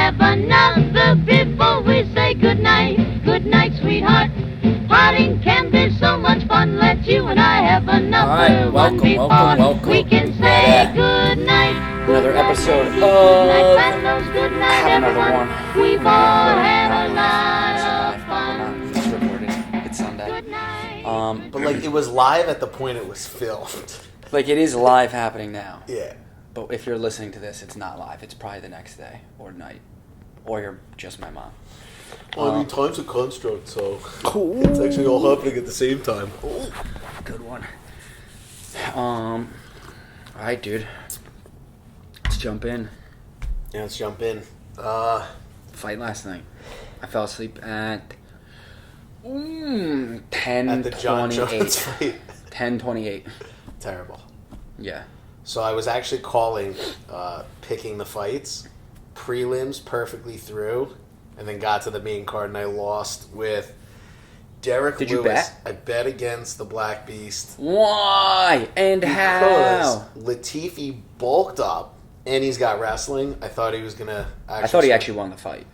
have another before we say goodnight. Good night, sweetheart. Parting can be so much fun. Let you and I have another Alright, one before welcome. we can say goodnight. Another episode of Have Have Another One. We've all had a lot of We're fun. not recording. It's Sunday. Good night. But like it was live at the point it was filmed. Like it is live happening now. Yeah. But if you're listening to this, it's not live. It's probably the next day or night. Or you're just my mom. Well, I mean, time's a construct, so it's actually all happening at the same time. Good one. Alright, dude. Let's jump in. Yeah, let's jump in. Fight last night. I fell asleep at 10:28. At the John Jones fight. 10:28. Terrible. Yeah. So I was actually calling, picking the fights, prelims perfectly through, and then got to the main card and I lost with Derek Lewis. Did you bet? I bet against the Black Beast. Why? And Because how? Latifi bulked up and he's got wrestling. I thought he was going to actually... I thought he actually won the fight.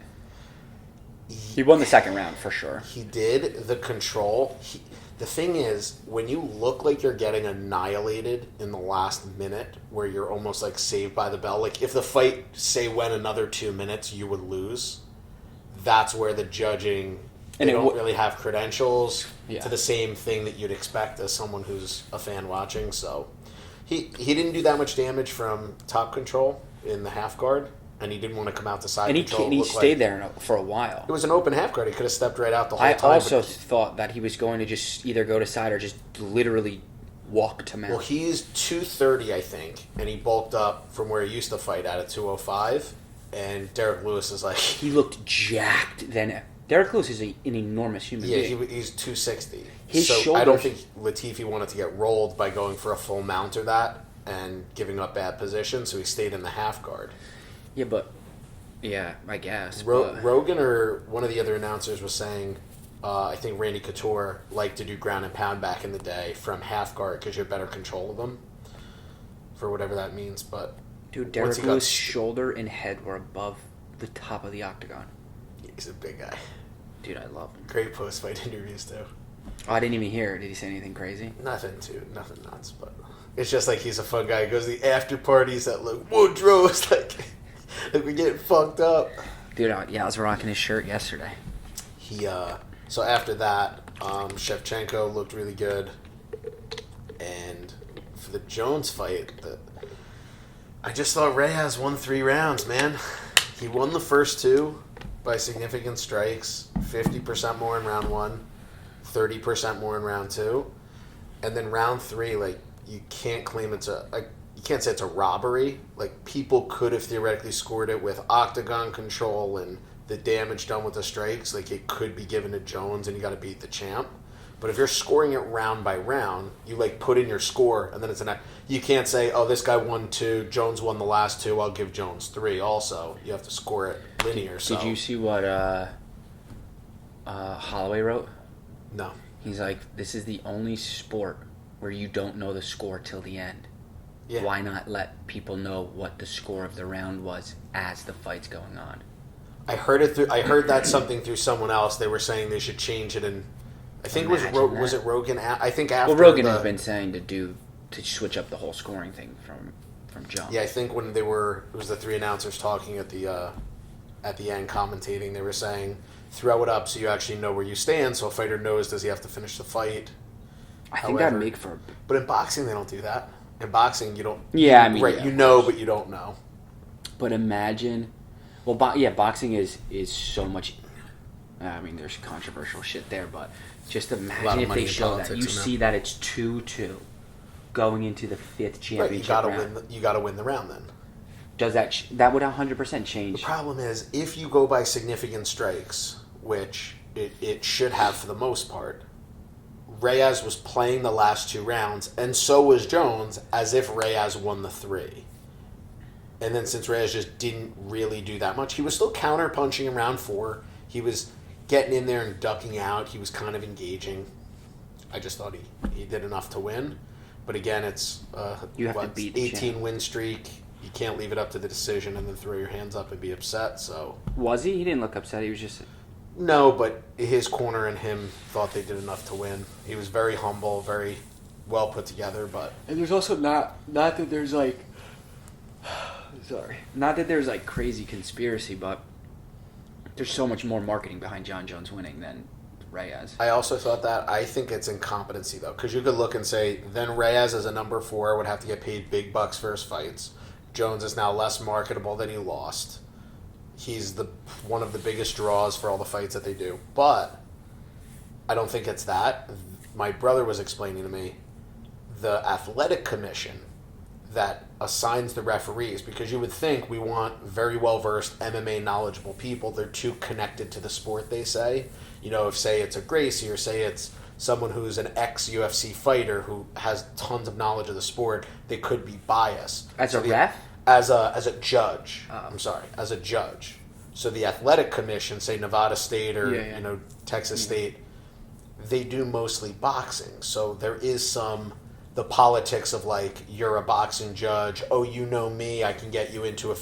He won the second round for sure. He did. The control. The thing is, when you look like you're getting annihilated in the last minute, where you're almost like saved by the bell, like if the fight, say, went another 2 minutes, you would lose. That's where the judging, they don't really have credentials to the same thing that you'd expect as someone who's a fan watching. So he didn't do that much damage from top control in the half guard. And he didn't want to come out to side control. And he stayed there for a while. It was an open half guard. He could have stepped right out the whole I time. also thought that he was going to just either go to side or just literally walk to mount. Well, he's 230, I think, and he bulked up from where he used to fight at 205. And Derek Lewis is like... He looked jacked then. Derek Lewis is an enormous human being. Yeah, he's 260. His so shoulders... I don't think Latifi wanted to get rolled by going for a full mount or that and giving up bad position, so he stayed in the half guard. Yeah, I guess. Rogan or one of the other announcers was saying, I think Randy Couture liked to do ground and pound back in the day from half guard because you have better control of them, for whatever that means. But dude, Derek Lewis' shoulder and head were above the top of the octagon. He's a big guy. Dude, I love him. Great post-fight interviews too. Oh, I didn't even hear. Did he say anything crazy? Nothing nuts, but it's just like he's a fun guy. He goes to the after parties at like Woodrow's, like we're getting fucked up. Dude, I was rocking his shirt yesterday. So after that, Shevchenko looked really good, and for the Jones fight, I just thought Reyes won 3 rounds, man. He won the first 2 by significant strikes, 50% more in round 1, 30% more in round 2, and then round 3, like you can't claim you can't say it's a robbery. Like, people could have theoretically scored it with octagon control and the damage done with the strikes. Like, it could be given to Jones and you got to beat the champ. But if you're scoring it round by round, you, like, put in your score and then it's you can't say, oh, this guy won 2, Jones won the last 2, I'll give Jones 3 also. You have to score it linear. Did you see what Holloway wrote? No. He's like, this is the only sport where you don't know the score till the end. Yeah. Why not let people know what the score of the round was as the fight's going on? I heard that something through someone else. They were saying they should change it, and I think was it Rogan? I think after. Well, Rogan has been saying to switch up the whole scoring thing from jump. Yeah, I think when it was the 3 announcers talking at the end commentating, they were saying throw it up so you actually know where you stand, so a fighter knows does he have to finish the fight. I think that'd make for. But in boxing, they don't do that. In boxing, you don't... Yeah, I mean... Right, yeah, you know, but you don't know. But imagine... Well, boxing is so much... I mean, there's controversial shit there, but just imagine if they show that. You see that it's 2-2 going into the 5th championship round. You gotta win the round then. Does that would 100% change? The problem is, if you go by significant strikes, which it should have for the most part... Reyes was playing the last 2 rounds, and so was Jones, as if Reyes won the 3. And then since Reyes just didn't really do that much, he was still counter-punching in round 4. He was getting in there and ducking out. He was kind of engaging. I just thought he did enough to win. But again, it's you have to beat the 18 win streak. you can't leave it up to the decision and then throw your hands up and be upset. So was he? He didn't look upset. He was just no, but his corner and him thought they did enough to win. He was very humble, very well put together. But and there's also not that there's like sorry, not that there's like crazy conspiracy, but there's so much more marketing behind Jon Jones winning than Reyes. I also thought that. I think it's incompetency, though, because you could look and say, then Reyes as a number 4 would have to get paid big bucks for his fights. Jones is now less marketable than he lost. He's one of the biggest draws for all the fights that they do. But I don't think it's that. My brother was explaining to me the athletic commission that assigns the referees, because you would think we want very well-versed MMA knowledgeable people. They're too connected to the sport, they say. You know, if say it's a Gracie or say it's someone who's an ex-UFC fighter who has tons of knowledge of the sport, they could be biased. As a ref? As a judge. I'm sorry, as a judge. So the athletic commission, say Nevada State or you know Texas State, they do mostly boxing. So there is the politics of like, you're a boxing judge, oh, you know me, I can get you into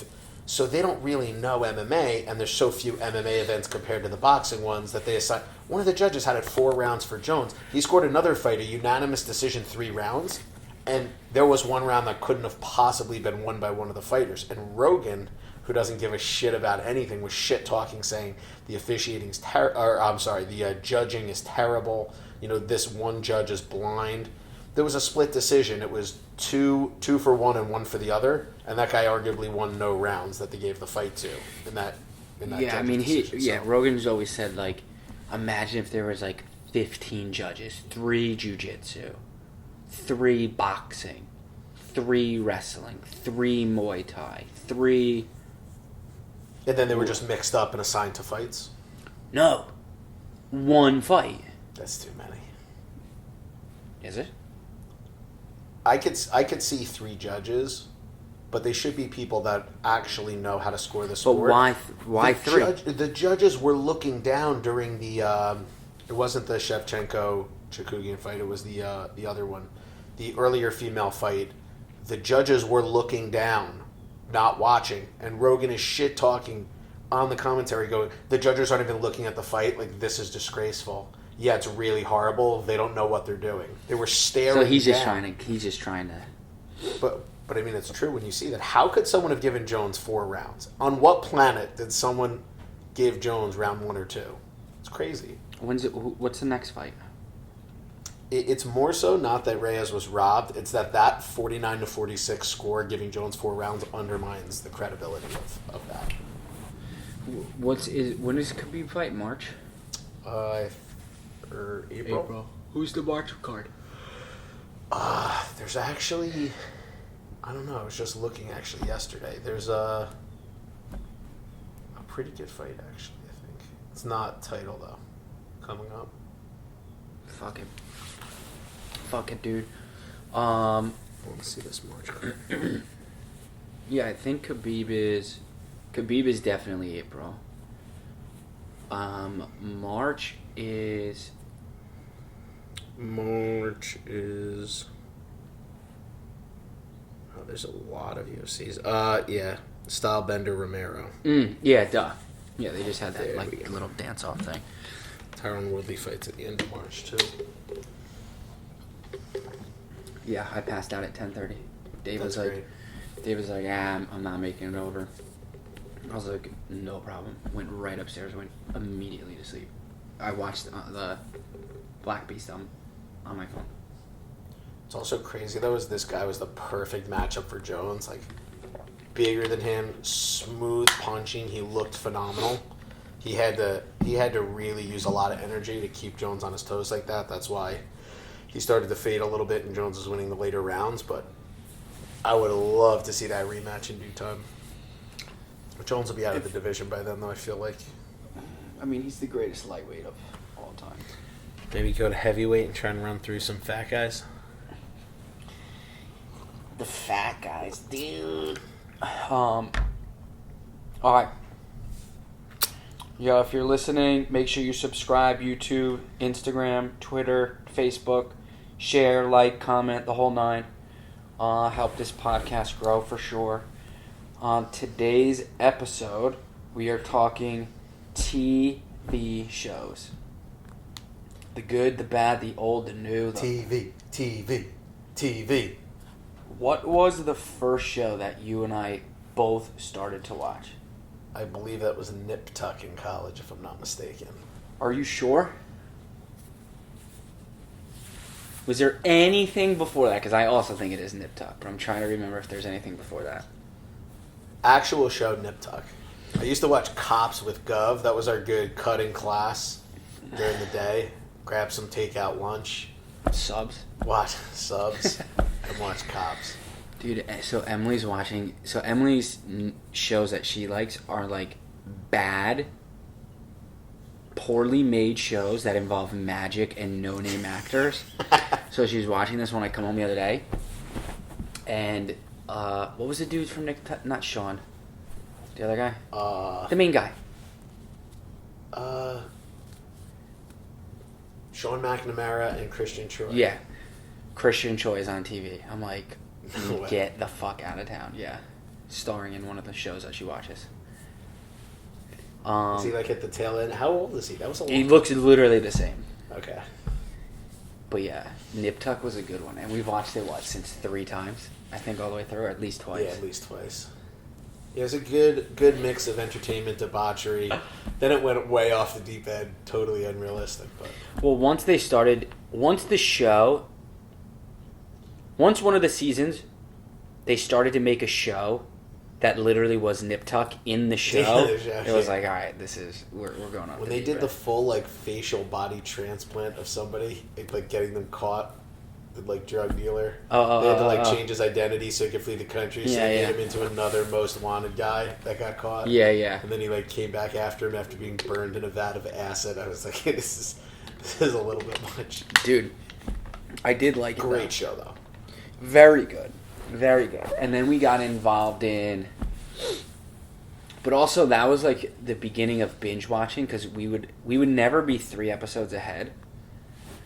so they don't really know MMA, and there's so few MMA events compared to the boxing ones that they assign. One of the judges had it 4 rounds for Jones. He scored another fight, a unanimous decision, 3 rounds, and there was one round that couldn't have possibly been won by one of the fighters. And Rogan, who doesn't give a shit about anything, was shit-talking, saying the officiating's the judging is terrible. You know, this one judge is blind. There was a split decision. It was two for one and one for the other, and that guy arguably won no rounds that they gave the fight to in that. Yeah, I mean, decision. Rogan's always said, like, imagine if there was like 15 judges, 3 jiu-jitsu, 3 boxing, 3 wrestling, 3 Muay Thai, 3. And then they were just mixed up and assigned to fights. No, 1 fight. That's too many. Is it? I could see 3 judges, but they should be people that actually know how to score the sport. But why 3? The judges were looking down during the. It wasn't the Shevchenko-Chookagian fight. It was the other one, the earlier female fight. The judges were looking down, not watching, and Rogan is shit talking on the commentary, going, "The judges aren't even looking at the fight. Like, this is disgraceful. Yeah, it's really horrible. They don't know what they're doing. They were staring." So he's just down. trying to. But I mean, it's true when you see that. How could someone have given Jones 4 rounds? On what planet did someone give Jones round 1 or 2? It's crazy. What's the next fight? It's more so not that Reyes was robbed. It's that 49-46 score giving Jones 4 rounds undermines the credibility of that. When is Khabib fight? March? Or April. Who's the March card? There's actually, I don't know. I was just looking actually yesterday. There's a pretty good fight actually. I think it's not title though. Coming up. Fuck it, dude. Let's see this March card. Yeah, I think Khabib is definitely April. March is. Oh, there's a lot of UFCs. Yeah, Stylebender Romero. Yeah, duh. Yeah, they just had that little dance-off thing. Tyron Woodley fights at the end of March too. Yeah, I passed out at 10:30. Dave was like, I'm not making it over. I was like, no problem. Went right upstairs. Went immediately to sleep. I watched the Black Beast on my phone. It's also crazy though, is this guy was the perfect matchup for Jones. Like, bigger than him, smooth punching. He looked phenomenal. He had to really use a lot of energy to keep Jones on his toes like that. That's why he started to fade a little bit, and Jones was winning the later rounds. But I would love to see that rematch in due time. Jones will be out of the division by then, though. I feel like. I mean, he's the greatest lightweight of all time. Maybe go to heavyweight and try and run through some fat guys. The fat guys, dude. All right. Yo, if you're listening, make sure you subscribe. YouTube, Instagram, Twitter, Facebook. Share, like, comment, the whole 9. Help this podcast grow for sure. On today's episode, we are talking TV shows. The good, the bad, the old, the new. TV. What was the first show that you and I both started to watch? I believe that was Nip Tuck in college, if I'm not mistaken. Are you sure? Was there anything before that? Because I also think it is Nip Tuck, but I'm trying to remember if there's anything before that. Actual show Nip Tuck. I used to watch Cops with Gov. That was our good cutting class during the day. Grab some takeout lunch. Subs? Watch subs. And watch Cops. Dude, so Emily's watching... So Emily's shows that she likes are like bad, poorly made shows that involve magic and no-name actors. So she's watching this when I come home the other day. And... what was the dude from Nick? Not Sean. The other guy? The main guy. Sean McNamara and Christian Troy. Yeah. Christian Troy is on TV. I'm like, No way. get the fuck out of town. Yeah. Starring in one of the shows that she watches. Is he like at the tail end? How old is he? That was a long He looks literally the same. Okay. But yeah, Nip Tuck was a good one. And we've watched it, since 3 times? I think all the way through, or at least twice. Yeah, at least twice. It was a good mix of entertainment, debauchery. Then it went way off the deep end, totally unrealistic. But Well, once one of the seasons, they started to make a show that literally was Nip Tuck in the show. It was like, all right, we're going on. When they did the full facial body transplant of somebody, getting them caught, the drug dealer, they had to change his identity so he could flee the country. So they made him into another most wanted guy that got caught. Yeah. And then he came back after him after being burned in a vat of acid. I was like, this is a little bit much. Dude, I did like it. Great show though. Very good. Very good. And then we got involved in... But also, that was the beginning of binge watching, because we would never be 3 episodes ahead.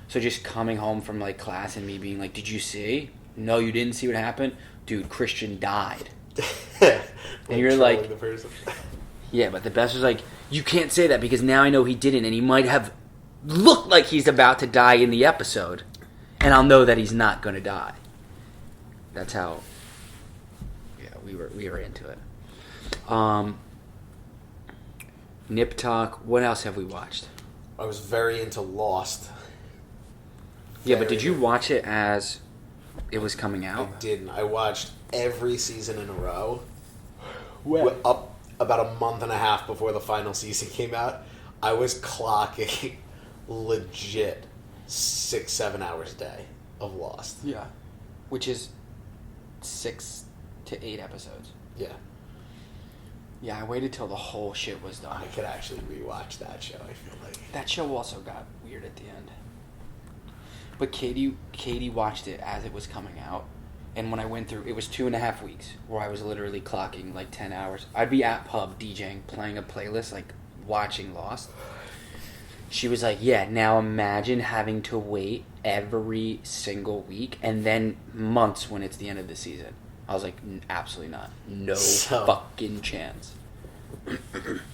So just coming home from class and me being like, did you see? No, you didn't see what happened? Dude, Christian died. And you're like... The person. Yeah, but the best was you can't say that because now I know he didn't, and he might have looked like he's about to die in the episode. And I'll know that he's not going to die. That's how... Yeah, we were into it. Nip Tuck. What else have we watched? I was very into Lost. Yeah, but did you watch it as it was coming out? I didn't. I watched every season in a row. When? Up about a month and a half before the final season came out. I was clocking legit 6-7 hours a day of Lost. Yeah. Which is 6 to 8 episodes. Yeah. Yeah, I waited till the whole shit was done. I could actually rewatch that show, I feel like. That show also got weird at the end. But Katie watched it as it was coming out. And when I went through, it was 2.5 weeks where I was literally clocking 10 hours. I'd be at pub DJing, playing a playlist, watching Lost. She was like, yeah, now imagine having to wait every single week and then months when it's the end of the season. I was like, absolutely not. No fucking chance.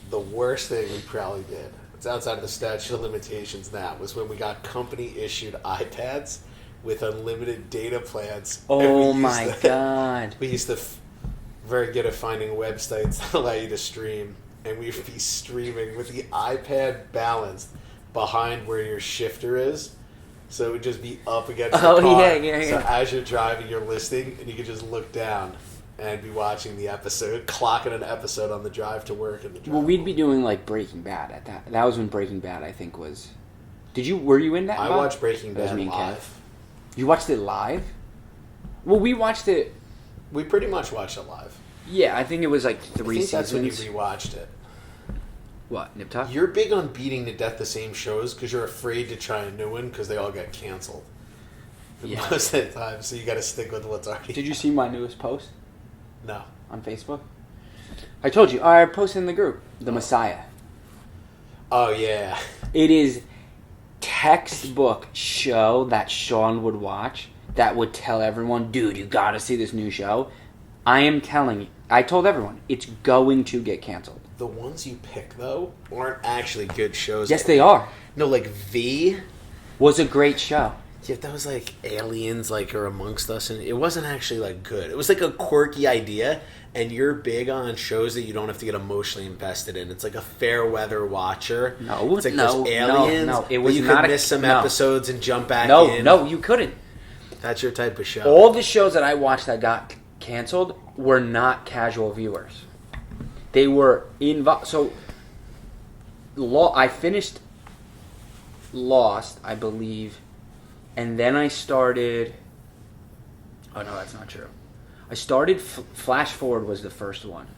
The worst thing we probably did, it's outside of the statute of limitations now, was when we got company-issued iPads with unlimited data plans. Oh my God. We used to very good at finding websites that allow you to stream, and we'd be streaming with the iPad balanced behind where your shifter is. So it would just be up against the car. Yeah. So as you're driving, you're listening, and you could just look down and be watching the episode, clocking an episode on the drive to work and the drive. Well, we'd be doing Breaking Bad at that. That was when Breaking Bad, I think, was. Were you in that? I watched Breaking Bad live. You watched it live? Well, we watched it. We pretty much watched it live. Yeah, I think it was 3 seasons. That's when you rewatched it. What, Nip Tuck? You're big on beating to death the same shows because you're afraid to try a new one because they all get canceled. Yeah. Most of the time, so you got to stick with what's already. Did you see my newest post? No. On Facebook? I told you. I posted in the group. The Messiah. Oh, yeah. It is textbook show that Sean would watch that would tell everyone, dude, you gotta see this new show. I am telling you. I told everyone it's going to get canceled. The ones you pick though aren't actually good shows. Yes, they are. No, like V was a great show. Yeah, that was like aliens like are amongst us, and it wasn't actually like good. It was like a quirky idea, and you're big on shows that you don't have to get emotionally invested in. It's like a fair weather watcher. No, it's like no, there's aliens. no. It was you not could miss some episodes and jump back in. No, you couldn't. That's your type of show. All the shows that I watched that got canceled were not casual viewers. They were involved. So, I finished Lost, I believe, and then I started. Oh no, that's not true. I started Flash Forward was the first one,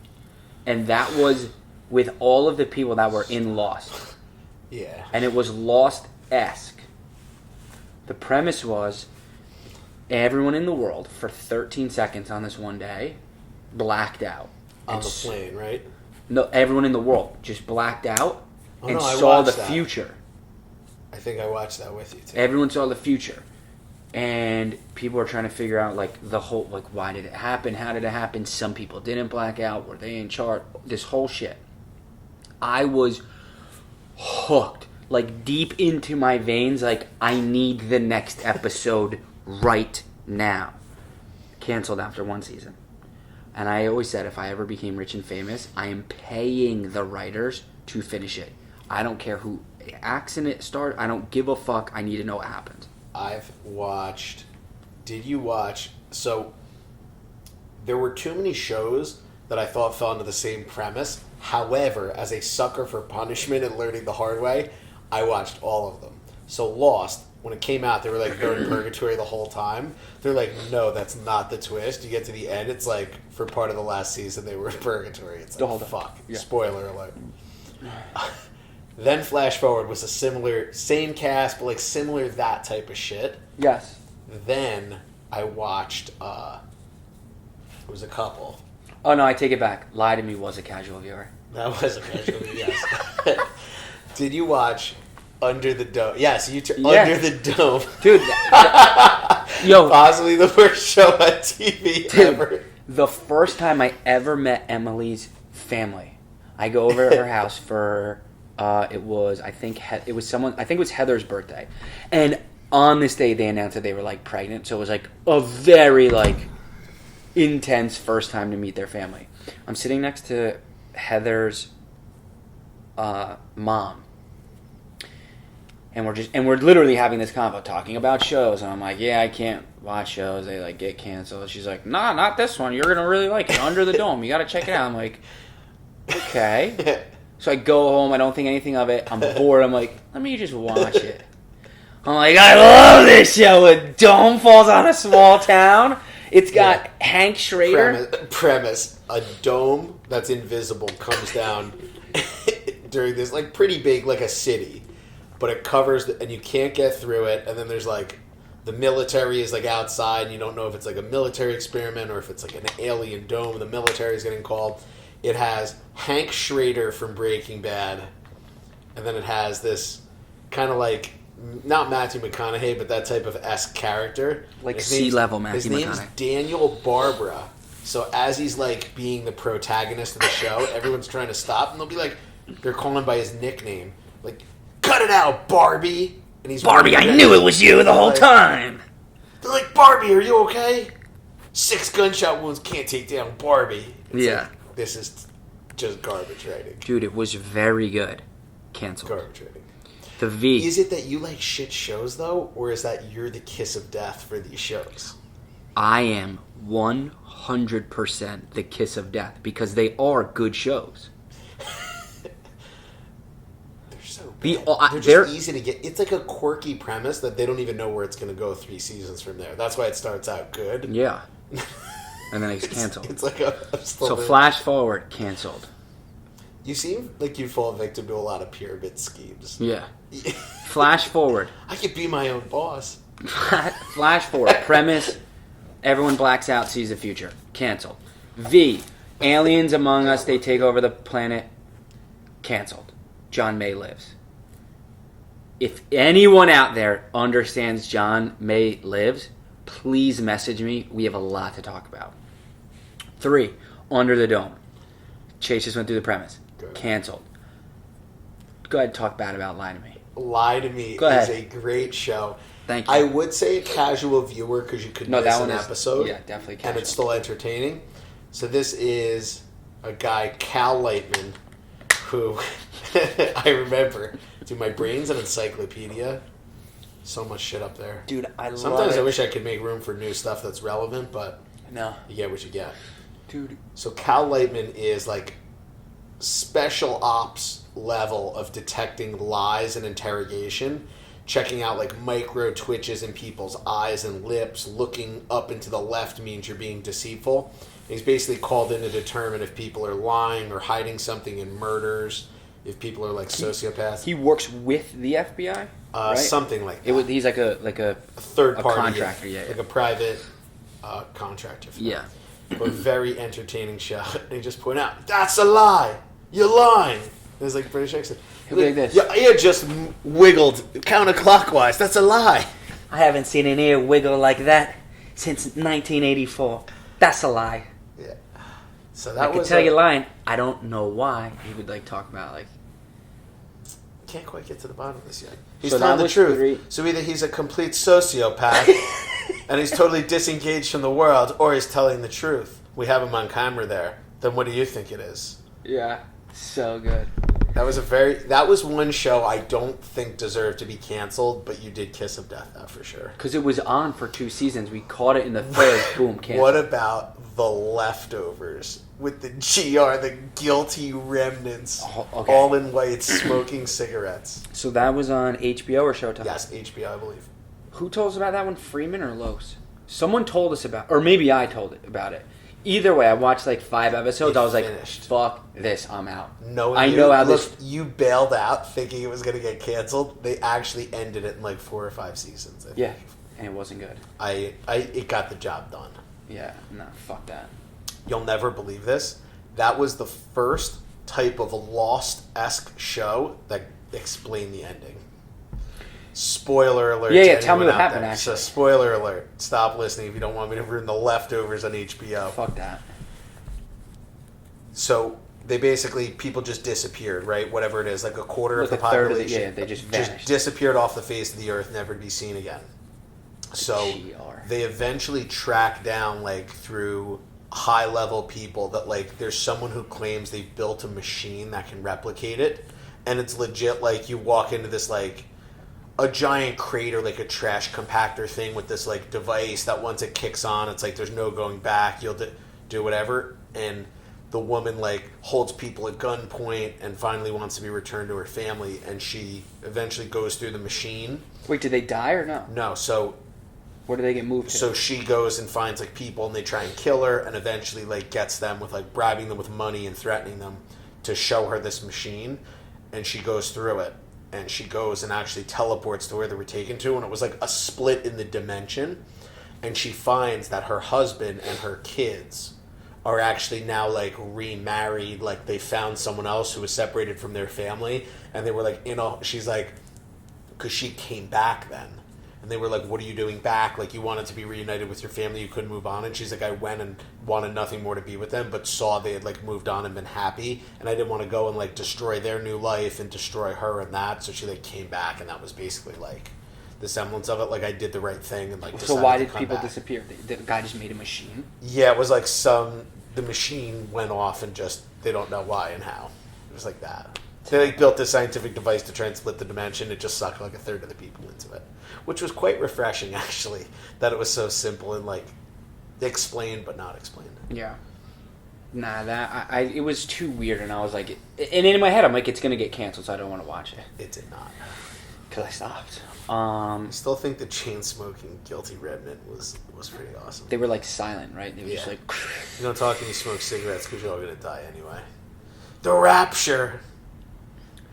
and that was with all of the people that were in Lost. Yeah, and it was Lost-esque. The premise was everyone in the world for 13 seconds on this one day blacked out on the plane, right? No, everyone in the world just blacked out and I saw the that. future. I think I watched that with you too. Everyone saw the future, and people were trying to figure out like the whole like why did it happen? How did it happen? Some people didn't black out. Were they in charge? This whole shit. I was hooked, like deep into my veins. Like I need the next episode right now. Canceled after one season. And I always said if I ever became rich and famous, I am paying the writers to finish it. I don't care who acts in it, start. I don't give a fuck. I need to know what happens. I've watched... Did you watch... So, there were too many shows that I thought fell into the same premise. However, as a sucker for punishment and learning the hard way, I watched all of them. So Lost, when it came out, they were like, they're in purgatory the whole time. They're like, no, that's not the twist. You get to the end, it's like, for part of the last season, they were in purgatory. It's like, fuck. Yeah. Spoiler alert. Then Flash Forward was a same cast, but like similar that type of shit. Yes. Then I watched, it was a couple. Oh no, I take it back. Lie to Me was a casual viewer. That was a casual viewer, yes. Did you watch Under the Dome? Yes, Under the Dome. Dude, yo. Possibly the worst show on TV ever. The first time I ever met Emily's family, I go over to her house for... it was Heather's birthday, and on this day they announced that they were like pregnant, so it was like a very like intense first time to meet their family. I'm sitting next to Heather's mom, and we're literally having this convo talking about shows, and I'm like, yeah, I can't watch shows, they like get canceled. She's like, nah, not this one, you're gonna really like it, Under the Dome, you gotta check it out. I'm like, okay. So I go home, I don't think anything of it. I'm bored. I'm like, let me just watch it. I'm like, I love this show. A dome falls on a small town. It's got Hank Schrader. Premise. A dome that's invisible comes down during this, like, pretty big, like a city. But it covers, and you can't get through it. And then there's, like, the military is, like, outside. And you don't know if it's, like, a military experiment or if it's, like, an alien dome. The military is getting called. It has Hank Schrader from Breaking Bad, and then it has this kind of like, not Matthew McConaughey, but that type of esque character. Like C-level Matthew McConaughey. His name's Daniel Barbara. So as he's like being the protagonist of the show, everyone's trying to stop, and they'll be like, they're calling by his nickname. Like, cut it out, Barbie! And he's Barbie, I knew it was you the whole time! They're like, Barbie, are you okay? 6 gunshot wounds can't take down Barbie. It's yeah. Like, this is just garbage writing. Dude, it was very good. Canceled. Garbage writing. The V. Is it that you like shit shows, though? Or is that you're the kiss of death for these shows? I am 100% the kiss of death because they are good shows. They're so bad. They're just easy to get. It's like a quirky premise that they don't even know where it's going to go 3 seasons from there. That's why it starts out good. Yeah. And then it's canceled. It's like so Flash Forward, canceled. You seem like you fall victim to a lot of pyramid schemes. Yeah. Flash Forward. I could be my own boss. Flash Forward. Premise, everyone blacks out, sees the future. Canceled. V. Aliens among us, they take over the planet. Canceled. John May lives. If anyone out there understands John May lives, please message me. We have a lot to talk about. 3, Under the Dome. Chase just went through the premise. Good. Canceled. Go ahead and talk bad about Lie to Me. Lie to Me Go is ahead. a great show. Thank you. I would say a casual viewer because you could miss that an one is, episode. Yeah, definitely casual. And it's still entertaining. So this is a guy, Cal Lightman, who I remember. Dude, my brain's an encyclopedia. So much shit up there. Dude, I love it. Sometimes I wish I could make room for new stuff that's relevant, but No. you get what you get. Dude. So Cal Lightman is like special ops level of detecting lies and interrogation, checking out like micro twitches in people's eyes and lips, looking up into the left means you're being deceitful. He's basically called in to determine if people are lying or hiding something in murders, if people are like sociopaths. He works with the FBI? Right? Something like that. He's like a third party contractor, yeah. like a private contractor. For Yeah. them. But very entertaining show. They just point out, that's a lie. You're lying. There's like British accent. He'll be like this. Your ear just wiggled counterclockwise. That's a lie. I haven't seen an ear wiggle like that since 1984. That's a lie. Yeah. So I that could was tell you're lying. I don't know why. He would like talk about like. Can't quite get to the bottom of this yet. He's So telling that the was truth. 3. So either he's a complete sociopath and he's totally disengaged from the world, or he's telling the truth. We have him on camera there. Then what do you think it is? Yeah, so good. That was one show I don't think deserved to be canceled, but you did kiss of death that for sure. Because it was on for 2 seasons. We caught it in the 3rd. Boom, canceled. What about The Leftovers with the GR, the guilty remnants, Oh, okay. all in white, smoking cigarettes? So that was on HBO or Showtime? Yes, HBO, I believe. Who told us about that one? Freeman or Los? Someone told us about, or maybe I told it about it. Either way, I watched like 5 episodes. It I was finished. like, "Fuck this, I'm out." I know how look, this. you bailed out thinking it was going to get canceled. They actually ended it in like 4 or 5 seasons. I think. Yeah, and it wasn't good. It got the job done. Yeah, no, fuck that. You'll never believe this. That was the first type of Lost-esque show that explained the ending. Spoiler alert. Yeah, to tell me anyone what out happened, there. actually. So spoiler alert. Stop listening if you don't want me to ruin The Leftovers on HBO. Fuck that. So they basically, people just disappeared, right? Whatever it is, like a quarter Like of the a third of the- population. yeah, they just vanished. disappeared off the face of the earth, never to be seen again. So GR. they eventually track down, like, through high level people that, like, there's someone who claims they've built a machine that can replicate it. And it's legit, like, you walk into this, like, a giant crater, like a trash compactor thing with this, like, device that once it kicks on, it's like there's no going back. You'll do whatever. And the woman, like, holds people at gunpoint and finally wants to be returned to her family. And she eventually goes through the machine. Wait, did they die or no? No, so Where do they get moved to? so she goes and finds, like, people, and they try and kill her, and eventually, like, gets them with, like, bribing them with money and threatening them to show her this machine. And she goes through it, and she goes and actually teleports to where they were taken to, and it was like a split in the dimension. And she finds that her husband and her kids are actually now, like, remarried. Like, they found someone else who was separated from their family, and they were like, she's like, because she came back then. And they were like, what are you doing back? Like, you wanted to be reunited with your family, you couldn't move on. And she's like, I went and wanted nothing more to be with them, but saw they had, like, moved on and been happy. And I didn't want to go and, like, destroy their new life and destroy her and that. So she, like, came back, and that was basically, like, the semblance of it. Like, I did the right thing and, like, So decided why to did come people back. disappear? The guy just made a machine? Yeah, it was like the machine went off and just, they don't know why and how. It was like that. They, like, built this scientific device to try and split the dimension. It just sucked like a third of the people into it. Which was quite refreshing, actually, that it was so simple and, like, explained but not explained. Yeah. Nah, it was too weird, and I was like, and in my head, I'm like, it's gonna get canceled, so I don't want to watch it It did not. because I stopped. I still think the chain smoking guilty remnant was pretty awesome. They were like silent, right? They were just Yeah. like, You don't talk and you smoke cigarettes because you're all gonna die anyway. The Rapture.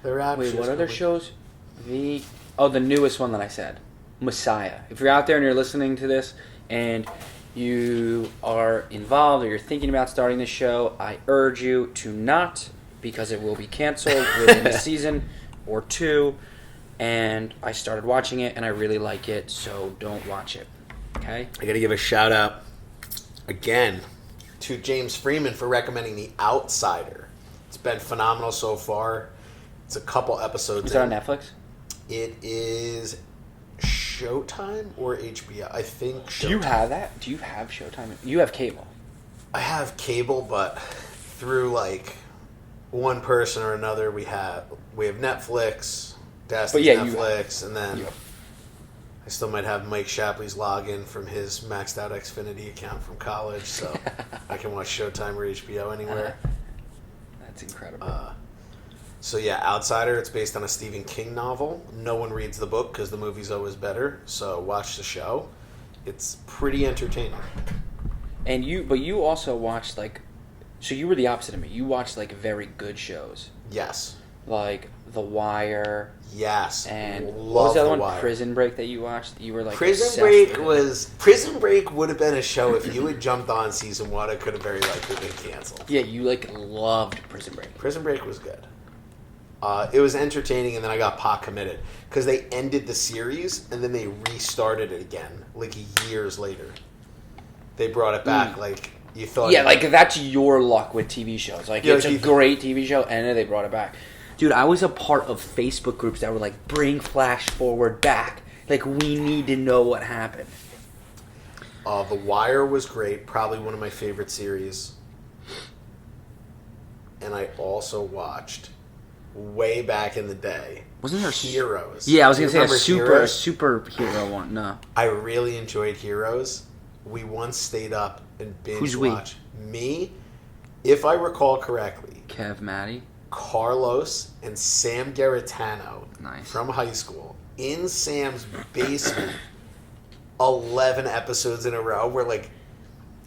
The Rapture. wait, what other shows? The newest one that I said, Messiah. If you're out there and you're listening to this and you are involved or you're thinking about starting this show, I urge you to not, because it will be canceled within a season or 2. And I started watching it and I really like it, so don't watch it. Okay? I gotta give a shout out again to James Freeman for recommending The Outsider. It's been phenomenal so far. It's a couple episodes. Is that on Netflix? It is Showtime or HBO? I think Showtime. Do you have that? Do you have Showtime? You have cable. I have cable, but through like one person or another, we have Netflix, Dasty's Netflix, and then I still might have Mike Shapley's login from his maxed out Xfinity account from college, so I can watch Showtime or HBO anywhere. That's incredible. So yeah, Outsider, it's based on a Stephen King novel. No one reads the book because the movie's always better, so watch the show. It's pretty entertaining. And you also watched like, so you were the opposite of me. You watched like very good shows. Yes. Like The Wire. Yes. And Love what was the other one? Wire. Prison Break that you watched? You were like Prison Break would have been a show if you had jumped on season 1. It could have very likely been canceled. Yeah, you like loved Prison Break. Prison Break was good. It was entertaining, and then I got pot committed because they ended the series and then they restarted it again like years later. They brought it back like you thought. Yeah, like that's your luck with TV shows. Like it's a great TV show, and then they brought it back. Dude, I was a part of Facebook groups that were like, "Bring Flash Forward back." Like we need to know what happened. The Wire was great. Probably one of my favorite series. And I also watched way back in the day. Wasn't there Heroes? Yeah, I was gonna say a Heroes? superhero one. No, I really enjoyed Heroes. We once stayed up and binge watched. Me, if I recall correctly, Kev Maddie, Carlos, and Sam Garitano nice. From high school in Sam's basement. 11 episodes in a row were like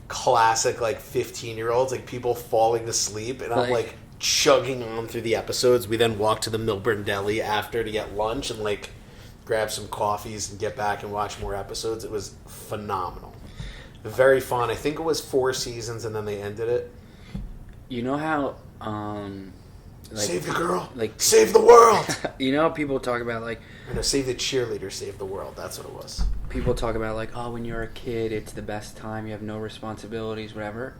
classic like 15-year-olds, like people falling asleep, and I'm like chugging on through the episodes. We then walked to the Milburn Deli after to get lunch and like grab some coffees and get back and watch more episodes. It was phenomenal. Very fun. I think it was 4 seasons and then they ended it. You know how save the girl, like save the world. You know how people talk about like save the cheerleader, save the world. That's what it was. People talk about like, oh, when you're a kid, it's the best time. You have no responsibilities, whatever.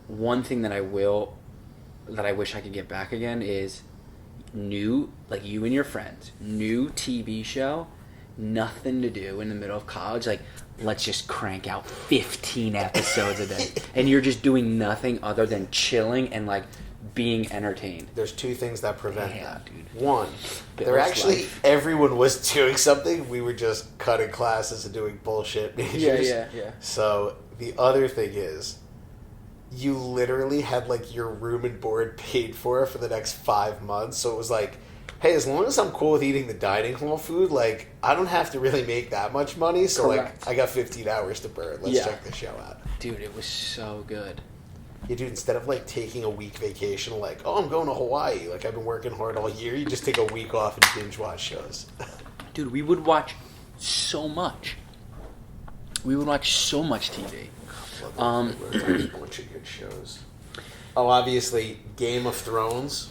One thing that I wish I could get back again is new, like you and your friends, new TV show, nothing to do in the middle of college, like let's just crank out 15 episodes a day, and you're just doing nothing other than chilling and like being entertained. There's 2 things that prevent that. Dude. One, everyone was doing something. We were just cutting classes and doing bullshit majors. Yeah. So the other thing is, you literally had like your room and board paid for the next 5 months. So it was like, hey, as long as I'm cool with eating the dining hall food, like I don't have to really make that much money. So Correct. like I got 15 hours to burn. Let's check the show out. Dude, it was so good. Yeah, dude, instead of like taking a week vacation, like, oh, I'm going to Hawaii. Like I've been working hard all year. You just take a week off and binge watch shows. Dude, we would watch so much. We would watch so much TV. A bunch of good shows. Oh, obviously, Game of Thrones.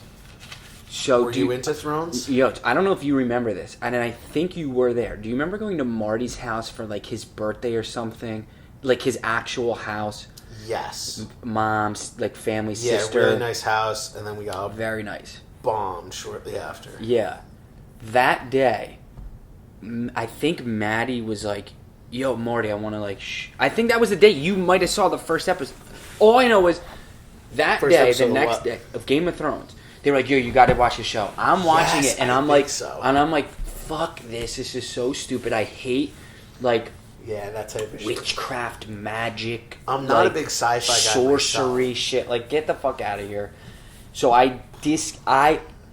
So were you into Thrones? Yo, I don't know if you remember this, and I think you were there. Do you remember going to Marty's house for like his birthday or something? Like his actual house? Yes. Mom's, like family, sister. Yeah, really nice house, and then we got very nice. Bombed shortly after. Yeah. That day, I think Maddie was like, yo, Marty, I want to like... I think that was the day you might have saw the first episode. All I know was that first day, the next day of Game of Thrones, they were like, yo, you got to watch the show. I'm watching it, and I'm like, fuck this. This is so stupid. I hate, like... Yeah, that type of shit. Witchcraft, magic. I'm not a big sci-fi guy. Sorcery myself. Shit. Like, get the fuck out of here. So I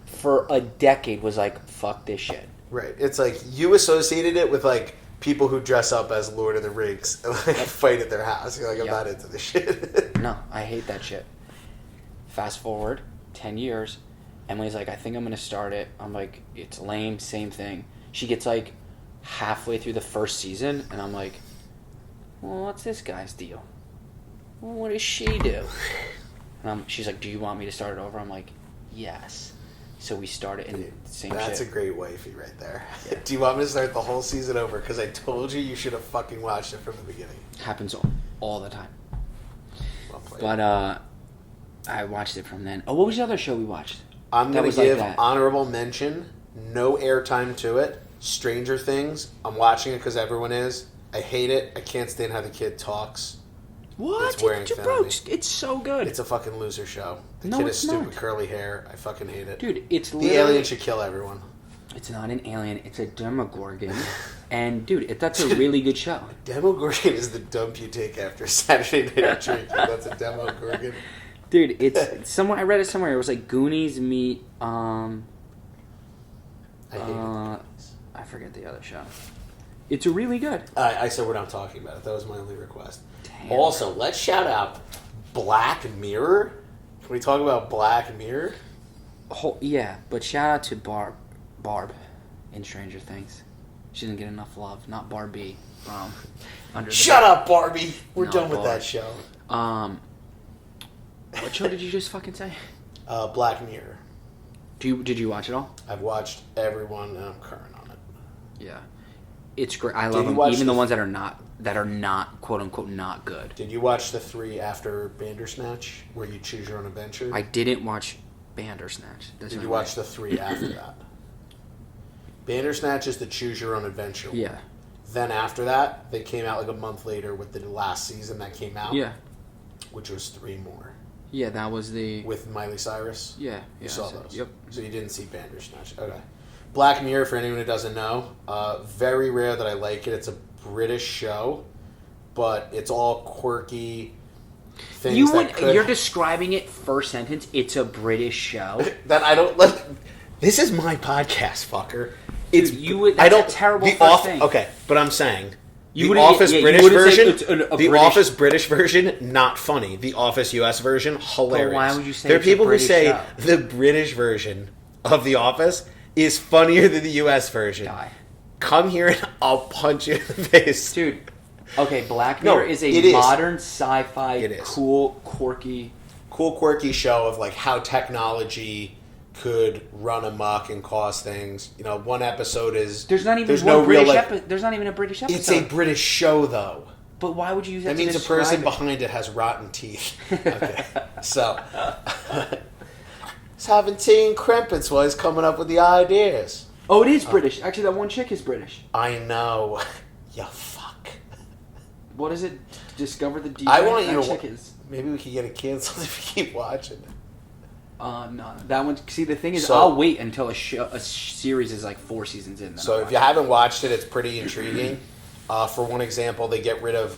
for a decade was like, fuck this shit. Right. It's like you associated it with like people who dress up as Lord of the Rings and like fight at their house. You're like, I'm not into this shit. No, I hate that shit. Fast forward 10 years, Emily's like, I think I'm gonna start it. I'm like, it's lame, same thing. She gets like halfway through the first season, and I'm like, well, what's this guy's deal? Well, what does she do? And she's like, do you want me to start it over? I'm like, yes. So we started in the same That's shit. a great wifey right there. Yeah. Do you want me to start the whole season over? Because I told you should have fucking watched it from the beginning. Happens all the time. Well played. But I watched it from then. Oh, what was the other show we watched? I'm going was to give like that? honorable mention, no airtime to it, Stranger Things. I'm watching it because everyone is. I hate it. I can't stand how the kid talks. What? It's wearing thin on me. It's so good. It's a fucking loser show. The No, kid it's has stupid not. curly hair. I fucking hate it. Dude, it's the literally... alien should kill everyone. It's not an alien. It's a Demogorgon. And, dude, that's a really good show. Demogorgon is the dump you take after Saturday Night Drinking. That's a Demogorgon. Dude, it's somewhere. I read it somewhere. It was like Goonies meet. I hate it. I forget the other show. It's really good. I said we're not talking about it. That was my only request. Damn. Also, let's shout out Black Mirror. Can we talk about Black Mirror? Yeah, but shout out to Barb in Stranger Things. She doesn't get enough love. Not Barbie from Under the Shut up, Barbie. We're No, done with Barb. that show. What show did you just fucking say? Black Mirror. Did you watch it all? I've watched everyone, and I'm current on it. Yeah, it's great. I Did love you them, watch even the the- ones that are not quote unquote not good. Did you watch the 3 after Bandersnatch, where you choose your own adventure? I didn't watch Bandersnatch. Did you watch the 3 after that? Bandersnatch is the choose your own adventure one. Yeah. Then after that, they came out like a month later with the last season that came out. Yeah. Which was 3 more. Yeah, that was the... With Miley Cyrus. Yeah. You saw those? Yep. So you didn't see Bandersnatch. Okay. Black Mirror, for anyone who doesn't know, very rare that I like it. It's a British show, but it's all quirky things You're describing it first sentence. It's a British show. that I don't let. This is my podcast, fucker. It's Dude, I don't that's a terrible the first thing. Okay, but I'm saying You the wouldn't- Office yeah, you British wouldn't say version. it's a The British- Office British version, not funny. The Office US version, hilarious. why would you say there are it's a people who British say show? the British version of The Office is funnier than the US version? Die. Come here and I'll punch you in the face, Dude, okay, Black No, Mirror is it a is. modern sci-fi, It is. cool, quirky... Cool, quirky show of like how technology could run amok and cause things. You know, one episode is There's not even there's one no real British like. There's not even a British episode. It's a British show, though. But why would you use that That to means the describe person it? behind it has rotten teeth. Okay, so he's having tea and crumpets while he's coming up with the ideas. Oh, it is British. Actually, that one chick is British. I know. You fuck. What is it? Discover the DJ? I want you That to. chick is... Maybe we could get it canceled if we keep watching. No, that one. See, the thing is, So- I'll wait until a series is like 4 seasons in. Then So I'll if watch you it. haven't watched it, it's pretty intriguing. For one example, they get rid of.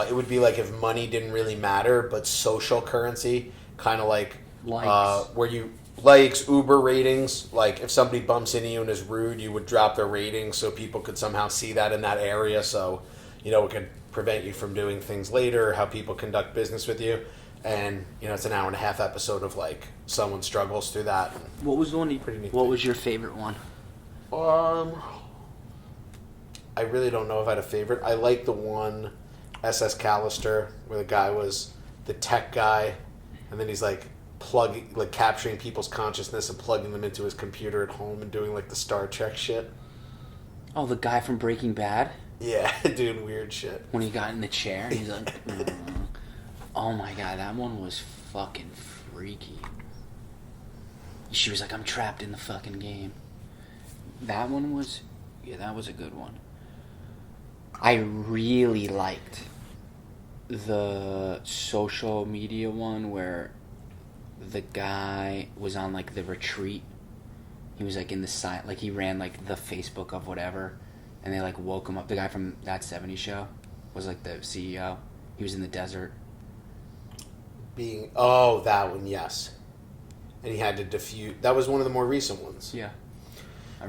It would be like if money didn't really matter, but social currency, kind of like Likes. where you likes Uber ratings. Like if somebody bumps into you and is rude, you would drop their ratings so people could somehow see that in that area. So it could prevent you from doing things later. How people conduct business with you. And it's an 1.5 hour episode of like someone struggles through that. What was the one? Pretty neat What thing. was your favorite one? I really don't know if I had a favorite. I like the one SS Callister where the guy was the tech guy, and then he's like capturing people's consciousness and plugging them into his computer at home and doing like the Star Trek shit. Oh, the guy from Breaking Bad Yeah, doing weird shit. when he got in the chair and he's like, oh my god, that one was fucking freaky. She was like, I'm trapped in the fucking game. That one was, that was a good one. I really liked the social media one where the guy was on like the retreat. He was like in the side, like he ran like the Facebook of whatever, and they like woke him up. The guy from That 70s Show was like the CEO. He was in the desert. That one, yes. And he had to defuse. That was one of the more recent ones. Yeah.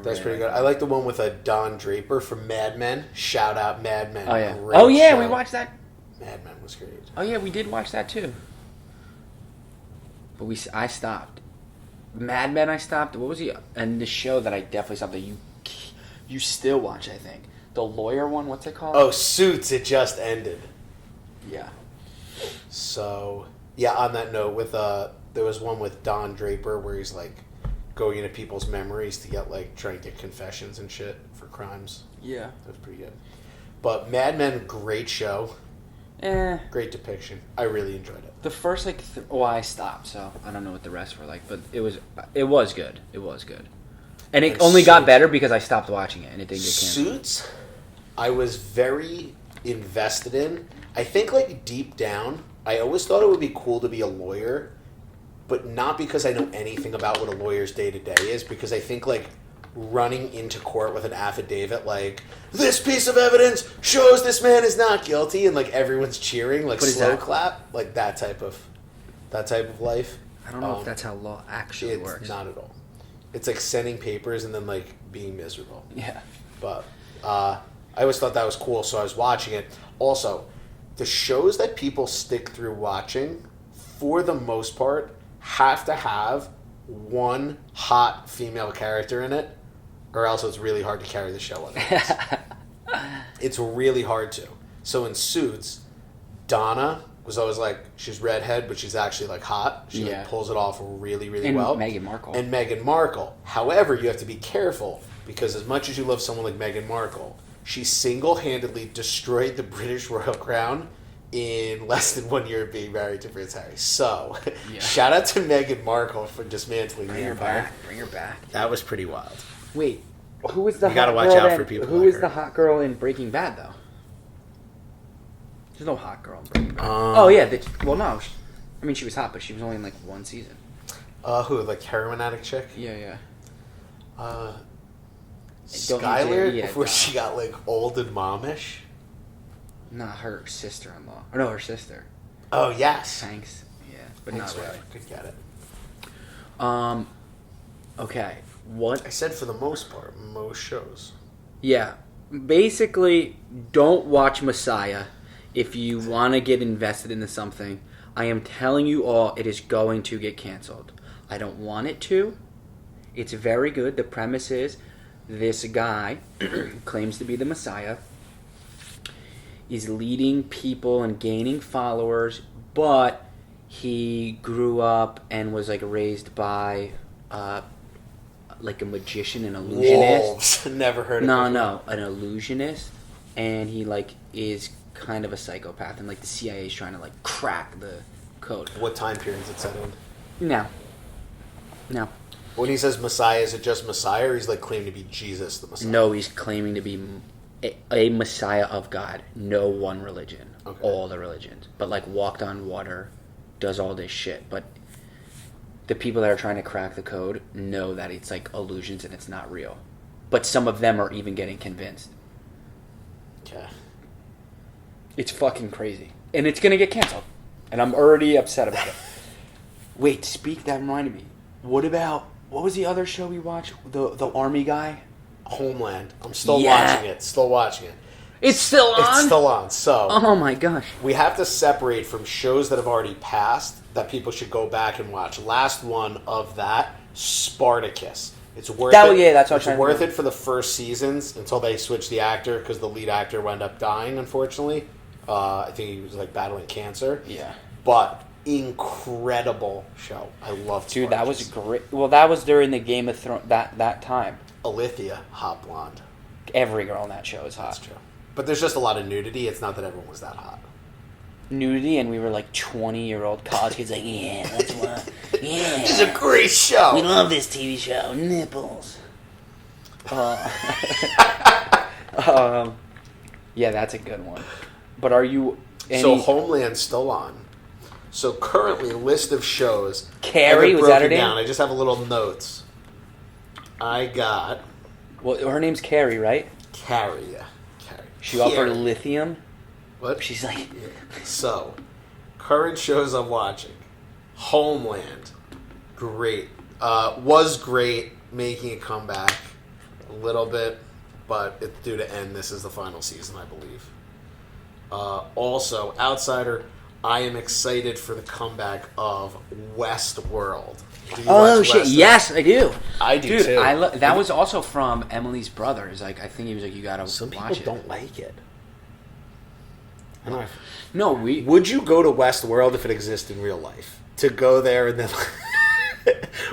That's pretty good. I like the one with Don Draper from Mad Men. Shout out Mad Men. Oh yeah. Great Oh yeah, show. we watched that. Mad Men was great. Oh yeah, we did watch that too. But I stopped. Mad Men I stopped. What was he? And the show that I definitely stopped that you still watch, I think. The lawyer one, what's it called? Oh, Suits, it just ended. Yeah. So, yeah, on that note, there was one with Don Draper where he's like going into people's memories to get trying to get confessions and shit for crimes. Yeah. That was pretty good. But Mad Men, great show. Great depiction. I really enjoyed it. The first I stopped, so I don't know what the rest were like, but it was good. It was good, and it only got better because I stopped watching it and it didn't get canceled. Suits, I was very invested in. I think like deep down, I always thought it would be cool to be a lawyer, but not because I know anything about what a lawyer's day to day is. Because I think like running into court with an affidavit like this piece of evidence shows this man is not guilty and like everyone's cheering like slow clap like that type of life. I don't know if that's how law actually works. Not at all. It's like sending papers and then like being miserable. Yeah. But I always thought that was cool, so I was watching it. Also, the shows that people stick through watching, for the most part, have to have one hot female character in it, or else it's really hard to carry the show otherwise. It's really hard to. So in Suits, Donna was always like, she's redhead, but she's actually like hot. She like, pulls it off really, really well. And Meghan Markle. And Meghan Markle. However, you have to be careful, because as much as you love someone like Meghan Markle, she single-handedly destroyed the British royal crown in less than 1 year of being married to Prince Harry. So, shout out to Meghan Markle for dismantling the empire. Bring her back. That was pretty wild. Wait, who was the you gotta watch out for people. Who is the hot girl in Breaking Bad, though? There's no hot girl in Breaking Bad. No. I mean, she was hot, but she was only in like one season. Who? Like heroin addict chick? Yeah. Skyler, before she got like old and momish. Not her sister-in-law. Or no, her sister. Oh yes. Thanks. Yeah, but not really. Could get it. Okay. What? I said for the most part, most shows. Yeah. Basically, don't watch Messiah if you want to get invested into something. I am telling you all, it is going to get canceled. I don't want it to. It's very good. The premise is this guy claims to be the Messiah. He's leading people and gaining followers, but he grew up and was like raised by like a magician, an illusionist. Wolves. Never heard of him. No, an illusionist, and he like is kind of a psychopath, and like the CIA is trying to like crack the code. What time period is it set in? No. When he says Messiah, is it just Messiah, or he's like claiming to be Jesus the Messiah? No, he's claiming to be a Messiah of God. No one religion. Okay. All the religions. But like walked on water, does all this shit. But the people that are trying to crack the code know that it's like illusions and it's not real. But some of them are even getting convinced. Okay. It's fucking crazy. And it's going to get canceled. And I'm already upset about it. Wait, that reminded me. What was the other show we watched? The army guy? Homeland. I'm still watching it. It's still on? It's still on. So, oh my gosh. We have to separate from shows that have already passed that people should go back and watch. Last one of that, Spartacus. It's worth it. Yeah, that's what it's worth it for the first seasons until they switch the actor, because the lead actor wound up dying, unfortunately. I think he was like battling cancer. Yeah. But incredible show. I loved Spartacus. Dude, that was great. Well, that was during the Game of Thrones that time. Alithia, hot blonde. Every girl on that show is hot. That's true. But there's just a lot of nudity. It's not that everyone was that hot. Nudity, and we were like 20-year-old college kids like, yeah, that's what. Yeah. It's a great show. We love this TV show. Nipples. Yeah, that's a good one. But are you... So Homeland's still on. So currently, list of shows. Carrie, was that her name? I just have a little notes. I got... Well, her name's Carrie, right? Carrie, yeah. She offered lithium. What? She's like... So, current shows I'm watching. Homeland. Great. Was great, making a comeback a little bit, but it's due to end. This is the final season, I believe. Also, Outsider, I am excited for the comeback of Westworld. Oh shit! Yes, I do. I do too. That was also from Emily's brother. Is like, I think he was like, you gotta watch it. Some people don't like it. I don't know. No, Would you go to Westworld if it existed in real life? To go there and then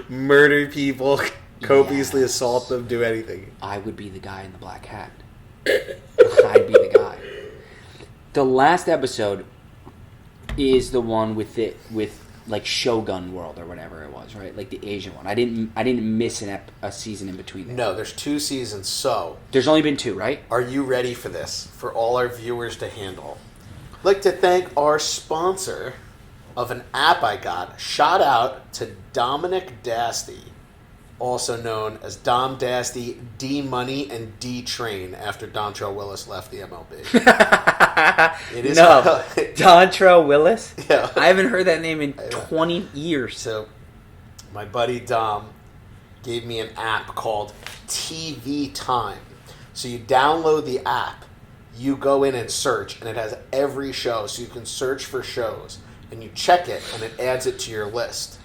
murder people, copiously assault them, do anything? I would be the guy in the black hat. I'd be the guy. The last episode, is the one with like Shogun World or whatever it was, right? Like the Asian one. I didn't miss a season in between there. No, there's 2 seasons. So there's only been 2, right? are you ready for this? For all our viewers to handle. I'd like to thank our sponsor of an app I got. Shout out to Dominic Dasty, also known as Dom Dasty, D Money, and D Train after Dontrell Willis left the MLB. It is no, Dontrell Willis? Yeah. I haven't heard that name in 20 years. So, my buddy Dom gave me an app called TV Time. So you download the app, you go in and search, and it has every show. So you can search for shows, and you check it, and it adds it to your list.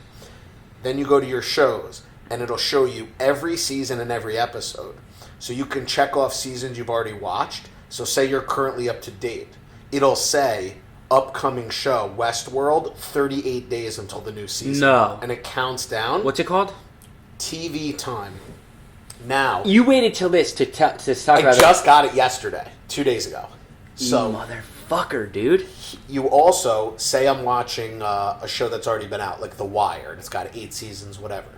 Then you go to your shows, and it'll show you every season and every episode. So you can check off seasons you've already watched. So say you're currently up to date. It'll say, upcoming show, Westworld, 38 days until the new season. No. And it counts down. What's it called? TV Time. Now. You waited till this to talk I about just got it yesterday, 2 days ago. So you motherfucker, dude. you also, say I'm watching a show that's already been out, like The Wire, and it's got 8 seasons, whatever.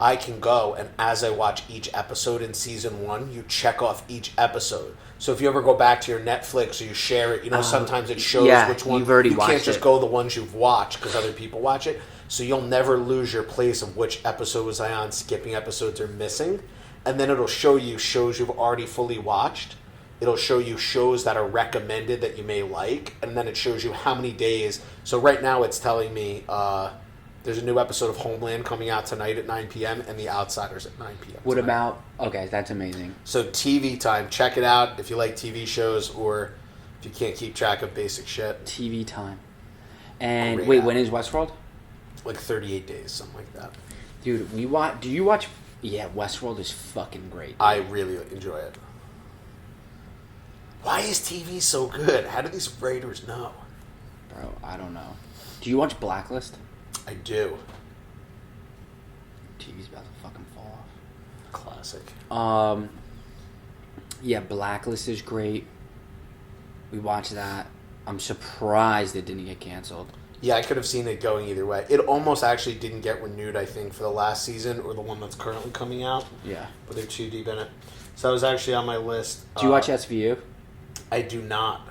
I can go, and as I watch each episode in season 1, you check off each episode. So if you ever go back to your Netflix or you share it, sometimes it shows which one. You've already you watched can't just it. go the ones you've watched because other people watch it. So you'll never lose your place of which episode was I on, skipping episodes or missing. And then it'll show you shows you've already fully watched. It'll show you shows that are recommended that you may like. And then it shows you how many days. So right now it's telling me there's a new episode of Homeland coming out tonight at 9 p.m. and The Outsiders at 9 p.m. What tonight. about... Okay, that's amazing. So TV Time. Check it out if you like TV shows or if you can't keep track of basic shit. TV Time. And Great wait, app. when is Westworld? Like 38 days, something like that. Dude, do you watch... Yeah, Westworld is fucking great. I really enjoy it. Why is TV so good? How do these writers know? Bro, I don't know. Do you watch Blacklist? I do. TV's about to fucking fall Classic. off. Yeah, Blacklist is great. We watched that. I'm surprised it didn't get canceled. Yeah, I could have seen it going either way. It almost actually didn't get renewed, I think, for the last season or the one that's currently coming out. Yeah. But they're too deep in it. So that was actually on my list. Do you watch SVU? I do not.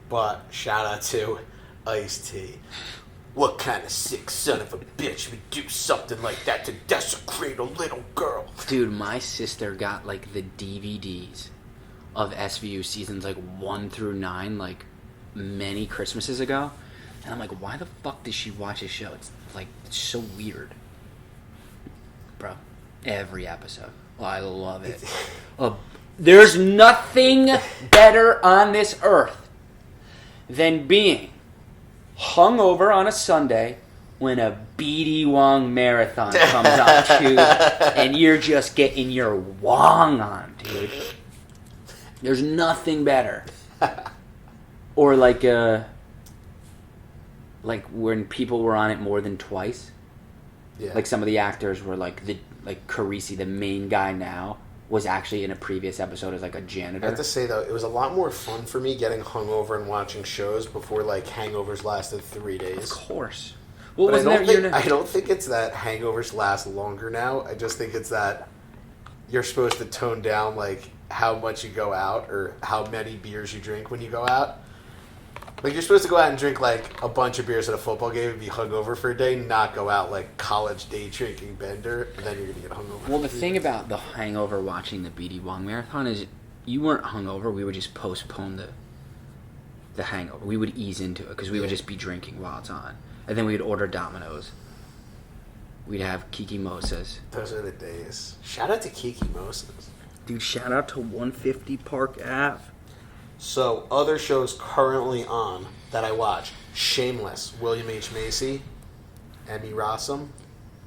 But shout out to Ice-T. What kind of sick son of a bitch would do something like that to desecrate a little girl? Dude, my sister got like the DVDs of SVU seasons like 1 through 9 like many Christmases ago. And I'm like, why the fuck does she watch this show? It's like, it's so weird. Bro, every episode. Oh, I love it. There's nothing better on this earth than being hungover on a Sunday when a BD Wong marathon comes on too, and you're just getting your Wong on, dude. There's nothing better. Or like when people were on it more than twice. Yeah. Like some of the actors were like Carisi, the main guy now, was actually in a previous episode as like a janitor. I have to say though, it was a lot more fun for me getting hungover and watching shows before like hangovers lasted 3 days. Of course. Well, But wasn't I don't think it's that hangovers last longer now. I just think it's that you're supposed to tone down like how much you go out or how many beers you drink when you go out. Like, you're supposed to go out and drink, like, a bunch of beers at a football game and be hungover for a day, not go out, like, college day drinking bender, and then you're going to get hungover. Well, the thing about the hangover watching the BD Wong marathon is you weren't hungover. We would just postpone the hangover. We would ease into it because we would just be drinking while it's on. And then we'd order Domino's. We'd have Kiki Mosas. Those are the days. Shout out to Kiki Mosas. Dude, shout out to 150 Park Ave. So, other shows currently on that I watch. Shameless, William H. Macy, Emmy Rossum.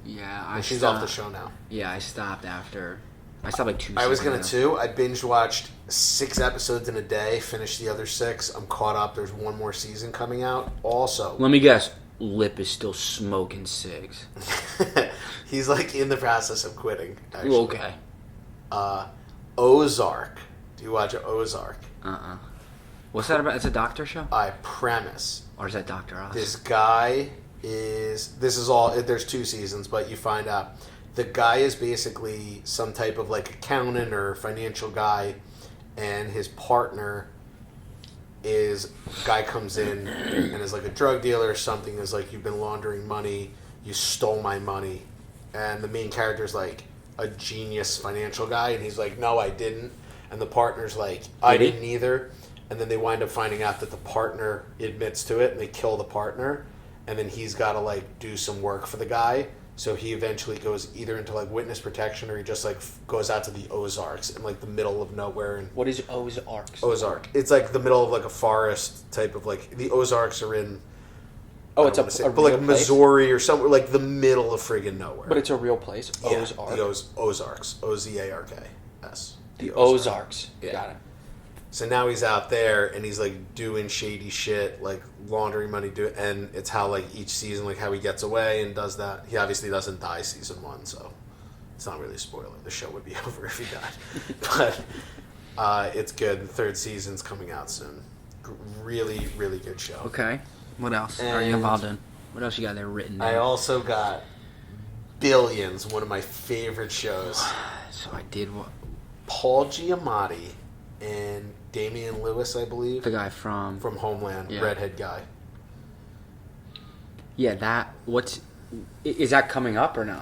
Yeah, She's off the show now. Yeah, I stopped after. I stopped like 2 seasons. I was going to ago. too. I binge watched 6 episodes in a day, finished the other 6. I'm caught up. There's one more season coming out. Also, Let me guess. Lip is still smoking cigs. he's like in the process of quitting, actually. Okay. Ozark. Do you watch Ozark? What's that about? It's a doctor show? Premise. Or is that Dr. Oz? This guy is... This is all... There's 2 seasons, but you find out. The guy is basically some type of like accountant or financial guy, and his partner is... Guy comes in and is like a drug dealer or something. Is like, you've been laundering money. You stole my money. And the main character is like a genius financial guy, and he's like, no, I didn't. And the partner's like, I didn't either. And then they wind up finding out that the partner admits to it, and they kill the partner. And then he's got to like do some work for the guy. So he eventually goes either into like witness protection, or he just like goes out to the Ozarks in like the middle of nowhere. And what is Ozarks? Ozark. It's like the middle of like a forest type of like, the Ozarks are in... Oh, it's a but like Missouri or somewhere, like the middle of friggin' nowhere. But it's a real place. Yeah, Ozarks. the Ozarks. Ozarks. The Ozarks. Yeah. Got it. So now he's out there and he's like doing shady shit, like laundering money, and it's how like each season, like how he gets away and does that. He obviously doesn't die season 1, so it's not really a spoiler. The show would be over if he died. But it's good. The 3rd season's coming out soon. Really, really good show. Okay. What else are you involved in? What else you got there written down? I also got Billions, one of my favorite shows. So I did what? Paul Giamatti and Damian Lewis, I believe. The guy from Homeland, redhead guy. Yeah, is that coming up or no?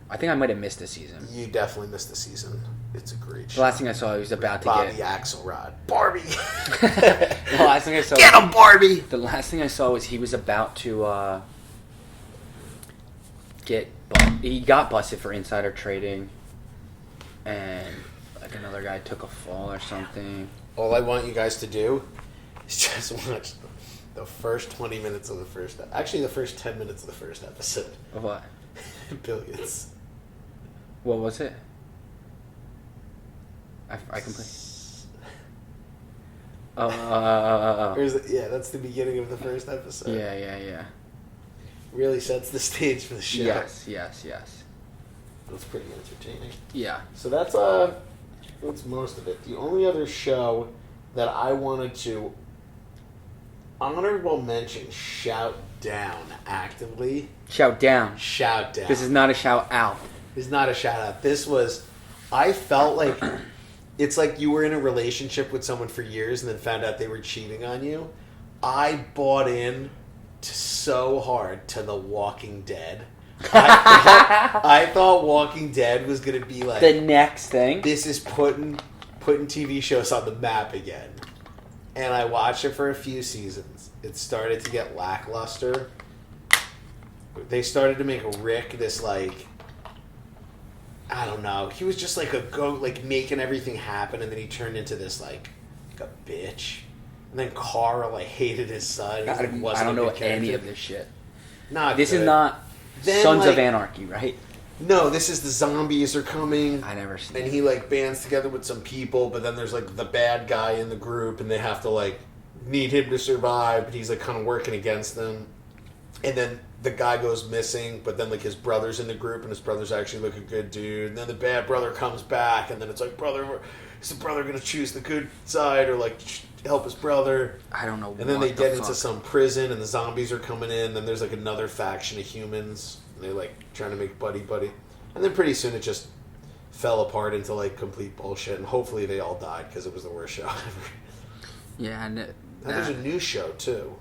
I think I might have missed a season. You definitely missed a season. It's a great show. The last thing I saw, he was about to Bobby get... Axelrod. Barbie! The last thing I saw... Get him, Barbie! The last thing I saw was he was about to he got busted for insider trading, and like another guy took a fall or something. All I want you guys to do is just watch the first 20 minutes of the first... Actually, the first 10 minutes of the first episode. Of what? Billions. What was it? I can play. Yeah, that's the beginning of the first episode. Yeah. Really sets the stage for the show. Yes. It's pretty entertaining. Yeah. So that's most of it. The only other show that I wanted to honorable mention, shout down actively. Shout down. Shout down. This is not a shout out. This is not a shout out. This was... I felt like... It's like you were in a relationship with someone for years and then found out they were cheating on you. I bought in so hard to The Walking Dead. I thought Walking Dead was going to be like... The next thing. This is putting TV shows on the map again. And I watched it for a few seasons. It started to get lackluster. They started to make Rick this like... I don't know. He was just like making everything happen, and then he turned into this like a bitch. And then Carl hated his son. I don't know any of this shit. This is not Sons of Anarchy, right? No, this is the zombies are coming. I never seen. And he bands together with some people, but then there's the bad guy in the group, and they have to need him to survive, but he's kind of working against them. And then the guy goes missing, but then his brother's in the group, and his brother's actually a good dude. And then the bad brother comes back, and then it's is the brother going to choose the good side or help his brother? I don't know. And then they get into some prison, and the zombies are coming in. Then there's another faction of humans. And they're trying to make buddy. And then pretty soon it just fell apart into complete bullshit. And hopefully they all died because it was the worst show ever. Yeah, and there's a new show too.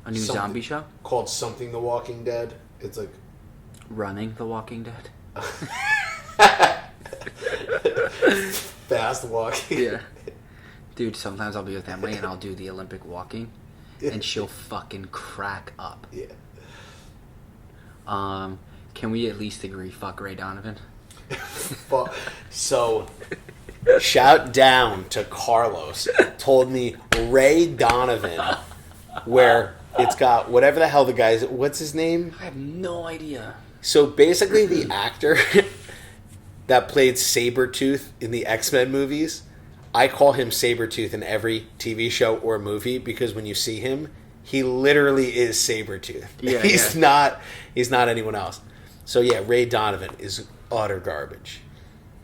A new zombie show? Called Something the Walking Dead. It's Running the Walking Dead? Fast walking. Yeah. Dude, sometimes I'll be with Emily and I'll do the Olympic walking and she'll fucking crack up. Yeah. Can we at least agree, fuck Ray Donovan? So, shout down to Carlos. Told me Ray Donovan, where it's got whatever the hell the guy's... What's his name? I have no idea. So basically the actor that played Sabretooth in the X-Men movies, I call him Sabretooth in every TV show or movie because when you see him, he literally is Sabretooth. Yeah, He's not anyone else. So yeah, Ray Donovan is utter garbage.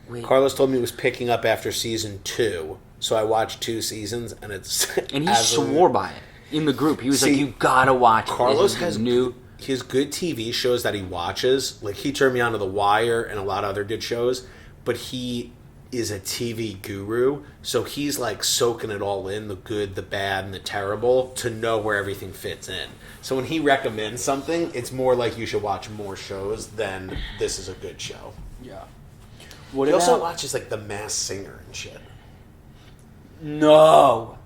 Wait. Carlos told me he was picking up after season 2, So I watched 2 seasons, and it's and he swore by it in the group. He was like, "You gotta watch it." Carlos has new. He has good TV shows that he watches. Like, he turned me on to The Wire and a lot of other good shows, but he is a TV guru, so he's like soaking it all in, the good, the bad, and the terrible, to know where everything fits in. So when he recommends something, it's more like you should watch more shows than this is a good show. Yeah. He also watches like The Masked Singer and shit. No.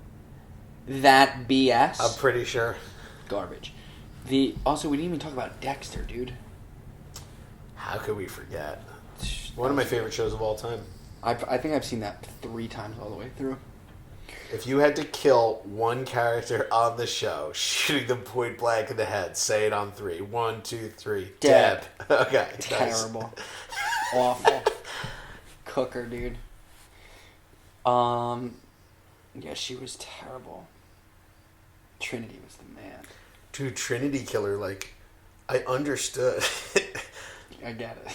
That BS? I'm pretty sure. Garbage. Also, we didn't even talk about Dexter, dude. How could we forget? One of my favorite shows of all time. I think I've seen that 3 times all the way through. If you had to kill one character on the show, shooting them point blank in the head, say it on 3. 1, 2, 3. Deb. Okay. Terrible. Awful. Cooker, dude. Yeah, she was terrible. Trinity was the man. Dude, Trinity Killer, like, I understood. I get it.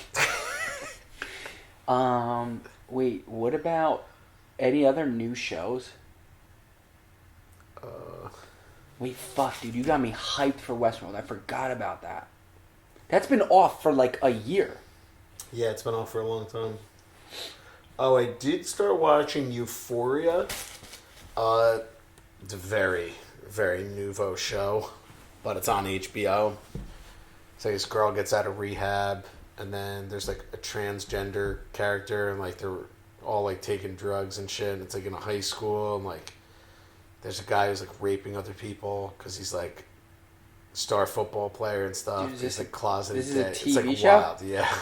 Wait, what about any other new shows? Wait, fuck, dude, you got me hyped for Westworld. I forgot about that. That's been off for like a year. Yeah, it's been off for a long time. Oh, I did start watching Euphoria. It's a very, very nouveau show, but it's on HBO. So this girl gets out of rehab, and then there's like a transgender character, and like they're all like taking drugs and shit. And it's like in a high school, and like there's a guy who's like raping other people because he's like star football player and stuff. Dude, he's like closeted this gay. is a TV It's like show? wild, yeah.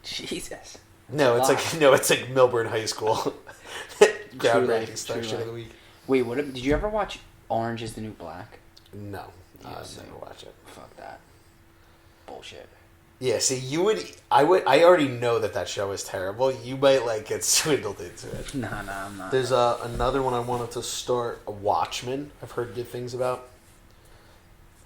Jesus. No, it's like Milburn High School. Groundbreaking star shit of the week. Wait, did you ever watch Orange Is the New Black? No, Yeah, I've never watched it. Fuck that. Bullshit. Yeah, see, I already know that show is terrible. You might like get swindled into it. No, I'm not. There's another one I wanted to start, Watchmen. I've heard good things about.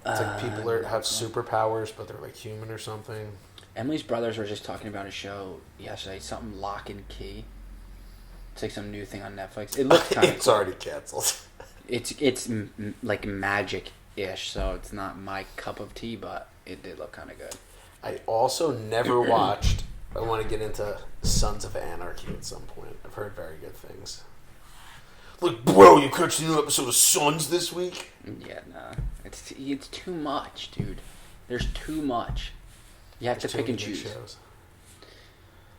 It's like people have superpowers, but they're like human or something. Emily's brothers were just talking about a show yesterday, something Lock and Key. It's like some new thing on Netflix. It looks kind of It's already canceled. It's like magic-ish, so it's not my cup of tea, but it did look kind of good. I also never watched. I want to get into Sons of Anarchy at some point. I've heard very good things. Like, bro, you catch the new episode of Sons this week? Yeah, nah. It's too much, dude. There's too much. You have to pick and choose. Shows.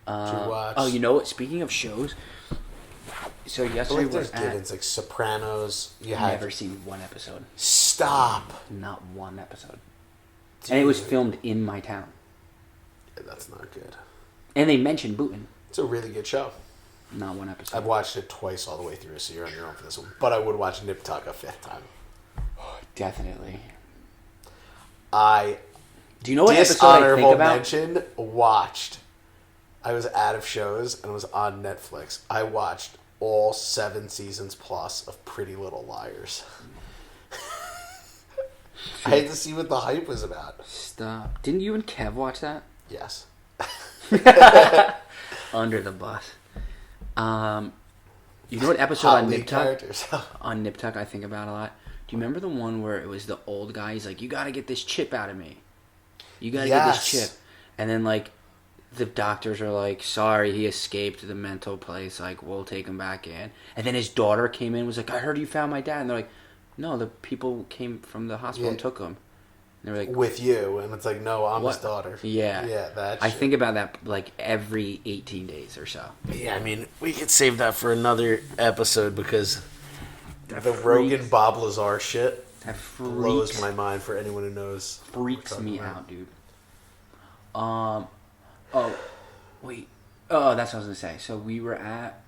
Watch. Oh, you know what? Speaking of shows, so yesterday there's good. It's like Sopranos. Never seen one episode. Stop. Not one episode. Dude. And it was filmed in my town. Yeah, that's not good. And they mentioned Booten. It's a really good show. Not one episode. I've watched it twice all the way through, so you're on your own for this one. But I would watch Nip Tuck a 5th time. Definitely. Do you know what episode I think about? mention watched. I was out of shows and it was on Netflix. I watched all 7 seasons plus of Pretty Little Liars. I had to see what the hype was about. Stop. Didn't you and Kev watch that? Yes. Under the bus. You know what episode on Nip Tuck? On Nip Tuck I think about a lot? Do you remember the one where it was the old guy? He's like, you gotta get this chip out of me. You gotta get this chip. And then, like, the doctors are like, sorry, he escaped the mental place. Like, we'll take him back in. And then his daughter came in and was like, I heard you found my dad. And they're like, no, the people came from the hospital and took him. And they were like, with you. And it's like, no, I'm his daughter. Yeah. Yeah, that I think about that, like, every 18 days or so. Yeah, I mean, we could save that for another episode because the Rogan Bob Lazar shit blows my mind for anyone who knows. Freaks me out, dude. Oh, wait. Oh, that's what I was going to say. So we were at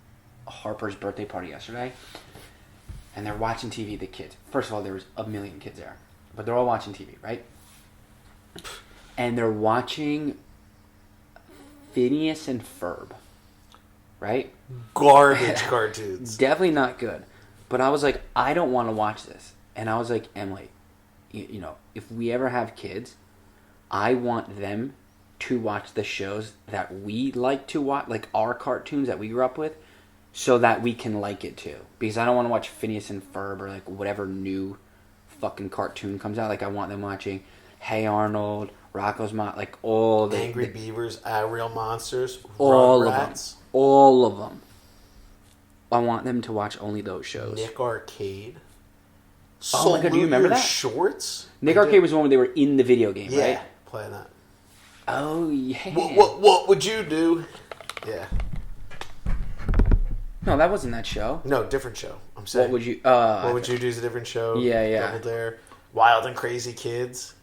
Harper's birthday party yesterday, and they're watching TV, the kids. First of all, there was a million kids there, but they're all watching TV, right? And they're watching Phineas and Ferb, right? Garbage cartoons. Definitely not good. But I was like, I don't want to watch this. And I was like, Emily, you know, if we ever have kids, I want them to watch the shows that we like to watch, like our cartoons that we grew up with. so that we can like it too. Because I don't want to watch Phineas and Ferb or like whatever new fucking cartoon comes out. Like I want them watching Hey Arnold, Rocko's like all the Angry Beavers, Real Monsters, all Rugrats, all of them. I want them to watch only those shows. Nick Arcade. Oh my god, do you remember that? Shorts? Nick Arcade was the one where they were in the video game, yeah, right? playing that. Oh yeah. What would you do? Yeah. No, that wasn't that show. No, different show. I'm saying. What would you? What would you do is a different show. Yeah. Double Dare, Wild and Crazy Kids,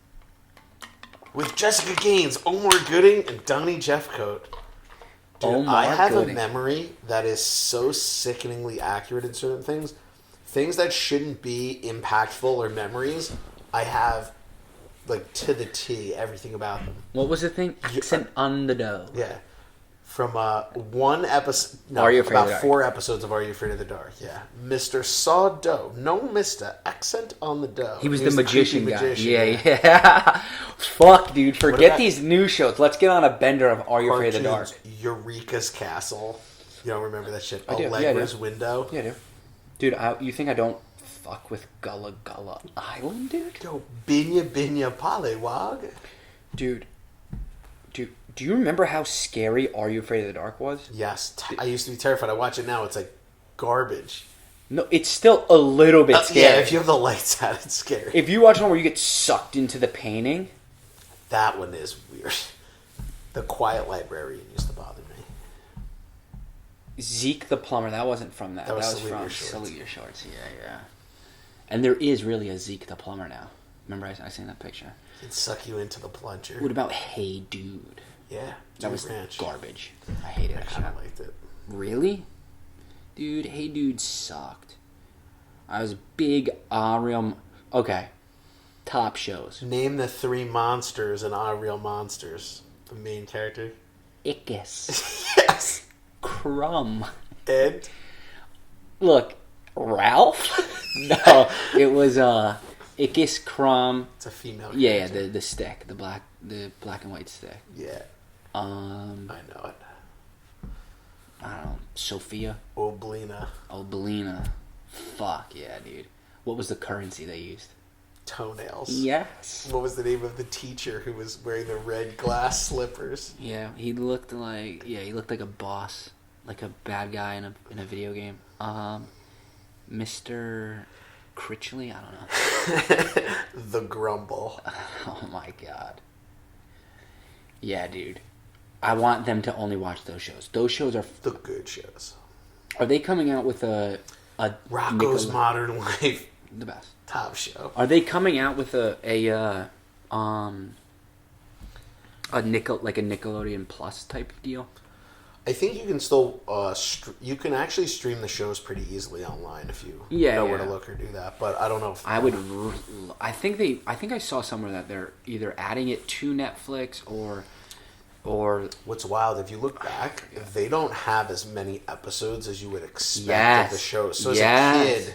with Jessica Gaines, Omar Gooding, and Donnie Jeffcoat. Dude, I have a memory that is so sickeningly accurate in certain things. Things that shouldn't be impactful or memories, I have, like, to the T, everything about them. What was the thing? Accent on the dough. Yeah. From one episode, about 4 episodes of Are You Afraid of the Dark? Yeah, Mr. Saw Dough, no Mister, accent on the dough. He was the magician guy. Yeah. Fuck, dude, forget these new shows. Let's get on a bender of Are You Afraid of the Dark? Eureka's Castle. You don't remember that shit? I do. Allegra's Window. Yeah, I do. Dude, you think I don't fuck with Gullah Gullah Island, dude? Yo, Binya Binya Pollywog. Dude. Do you remember how scary Are You Afraid of the Dark was? Yes. I used to be terrified. I watch it now. It's like garbage. No, it's still a little bit scary. Yeah, if you have the lights out, it's scary. If you watch one where you get sucked into the painting. That one is weird. The Quiet Librarian used to bother me. Zeke the Plumber, that wasn't from that. That was from Salute Your Shorts. Yeah. And there is really a Zeke the Plumber now. Remember I seen that picture? He'd suck you into the plunger. What about Hey Dude? Yeah. That was garbage. I hated that shit. I liked it. Really? Dude, Hey Dude sucked. I was big Real... Okay. Top shows. Name the 3 monsters in Are Real Monsters. The main character. Ickis. Yes. Crumb. Ed. Look, Ralph? No, it was Ickis, Crumb. It's a female character. Yeah, the stick, the black and white stick. Yeah. I know it. I don't know. Sophia. Oblina. Fuck yeah, dude. What was the currency they used? Toenails. Yes. What was the name of the teacher who was wearing the red glass slippers? Yeah, he looked like a boss, like a bad guy in a video game. Mr. Critchley, I don't know. The Grumble. Oh my god. Yeah, dude. I want them to only watch those shows. Those shows are the good shows. Are they coming out with a Rocko's Modern Life? The best. Top show. Are they coming out with a Nickelodeon Plus type deal? I think you can still you can actually stream the shows pretty easily online if you know where to look or do that. But I don't know if I think I saw somewhere that they're either adding it to Netflix or what's wild, if you look back, they don't have as many episodes as you would expect of the show. So as a kid,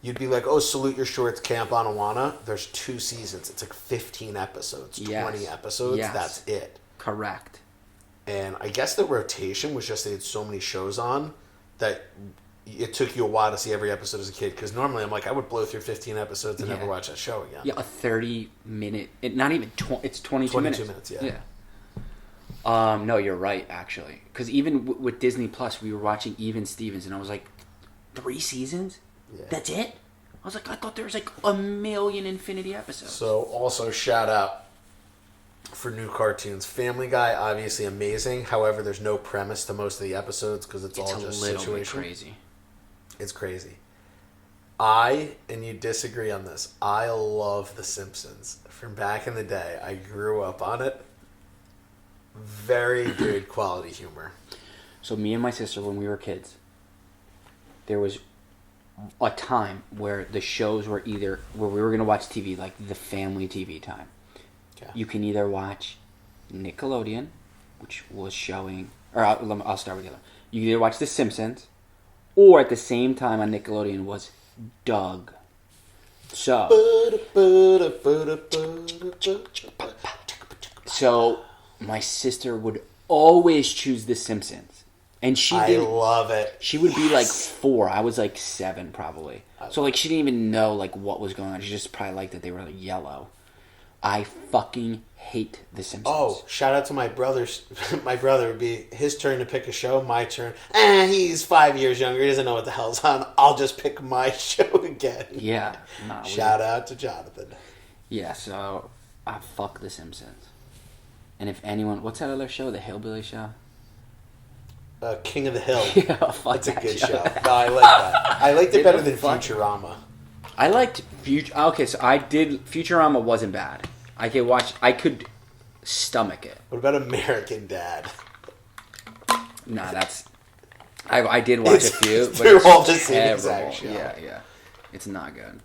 you'd be like, oh, Salute Your Shorts, Camp Anawana. There's 2 seasons. It's like 15 episodes, 20 episodes. Yes. That's it. Correct. And I guess the rotation was just they had so many shows on that it took you a while to see every episode as a kid. Because normally I'm like, I would blow through 15 episodes and never watch that show again. Yeah, a 30-minute... Not even... it's 22 minutes. 22 minutes, yeah. No, you're right, actually. Because even with Disney Plus, we were watching Even Stevens, and I was like, 3 seasons? Yeah. That's it? I was like, I thought there was like a million Infinity episodes. So, also, shout out for new cartoons. Family Guy, obviously amazing. However, there's no premise to most of the episodes because it's all just situation. It's a little bit crazy. It's crazy. And you disagree on this, I love The Simpsons. From back in the day, I grew up on it. Very good quality humor. So me and my sister, when we were kids, there was a time where the shows were either where we were going to watch TV, like the family TV time. Okay. You can either watch Nickelodeon, which was showing, or I'll start with the other. You can either watch The Simpsons, or at the same time on Nickelodeon was Doug. So my sister would always choose The Simpsons. And I love it. She would be like 4. I was like 7 probably. So like she didn't even know like what was going on. She just probably liked that they were like yellow. I fucking hate The Simpsons. Oh, shout out to my brothers. My brother would be his turn to pick a show, my turn. He's 5 years younger. He doesn't know what the hell's on. I'll just pick my show again. Yeah. Shout out to Jonathan. Yeah, so I fuck The Simpsons. And if anyone, what's that other show? The Hillbilly Show? King of the Hill. Yeah, fuck That's a that good show. show. No, I like that. I liked it better than Futurama. I liked Okay, so I did. Futurama wasn't bad. I could stomach it. What about American Dad? Nah, that's. I did watch a few, but they're it's all the same terrible. exact show. Yeah, it's not good.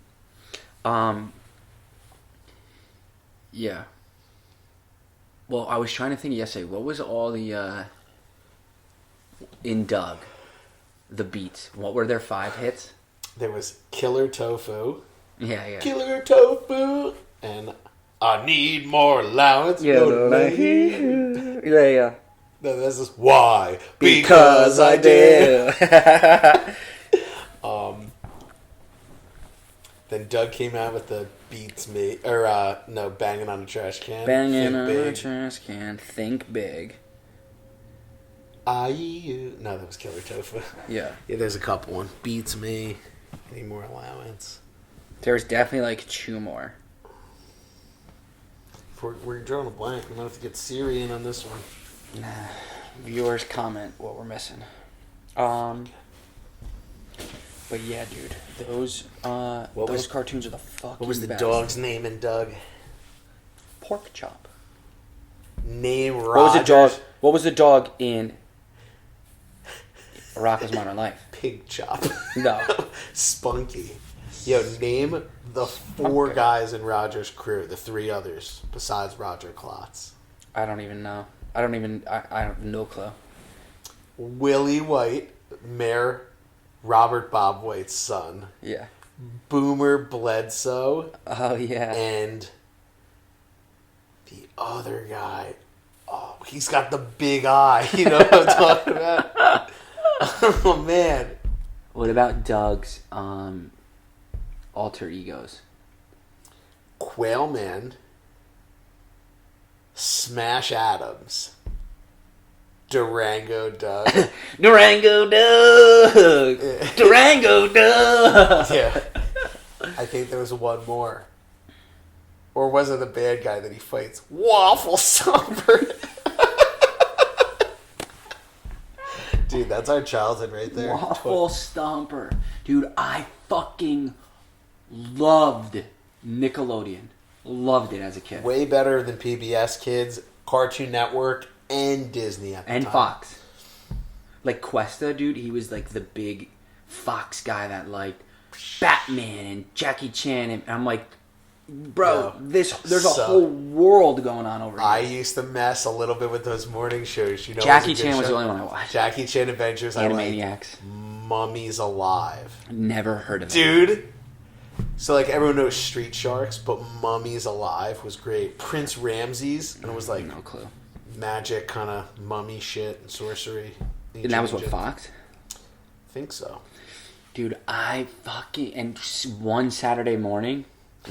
Yeah. Well, I was trying to think yesterday. What was all the in Doug, the beats? What were their 5 hits? There was Killer Tofu. Yeah. Killer Tofu. And I need more allowance. Yeah. No, this is why. Because I did. Then Doug came out with the Beats Me, or Banging on a Trash Can. Banging on a trash can. Think big. No, that was Killer Tofu. Yeah. Yeah, there's a couple one. Beats Me. Any more allowance? There's definitely like 2 more. We're drawing a blank. We might have to get Siri in on this one. Viewers comment what we're missing. But yeah, dude, those cartoons are the fucking best. What was the dog's name in Doug? Pork Chop. Name Rogers. What was the dog in Rocko's Modern Life? Pig Chop. No. Spunky. Yo, name the 4 guys in Roger's crew, the 3 others, besides Roger Klotz. I don't even know. I have no clue. Willie White, Mayor Robert Bob White's son. Yeah. Boomer Bledsoe. Oh, yeah. And the other guy. Oh, he's got the big eye. You know what I'm talking about? Oh, man. What about Doug's alter egos? Quailman. Smash Adams. Durango Doug. Durango Doug! Durango Doug! Yeah. I think there was one more. Or was it the bad guy that he fights? Waffle Stomper. Dude, that's our childhood right there. Waffle Stomper. Dude, I fucking loved Nickelodeon. Loved it as a kid. Way better than PBS Kids, Cartoon Network, and Disney at the time. And Fox. Like Cuesta, dude, he was like the big Fox guy that liked Batman and Jackie Chan. And I'm like, bro, there's a whole world going on over here. I used to mess a little bit with those morning shows. You know, Jackie Chan was the only one I watched. Jackie Chan Adventures. Animaniacs. Mummies Alive. Never heard of it. Dude. So, like, everyone knows Street Sharks, but Mummies Alive was great. Prince Ramses, and it was like no clue. Magic kind of mummy shit and sorcery. And that was what, Fox? I think so. Dude, and one Saturday morning,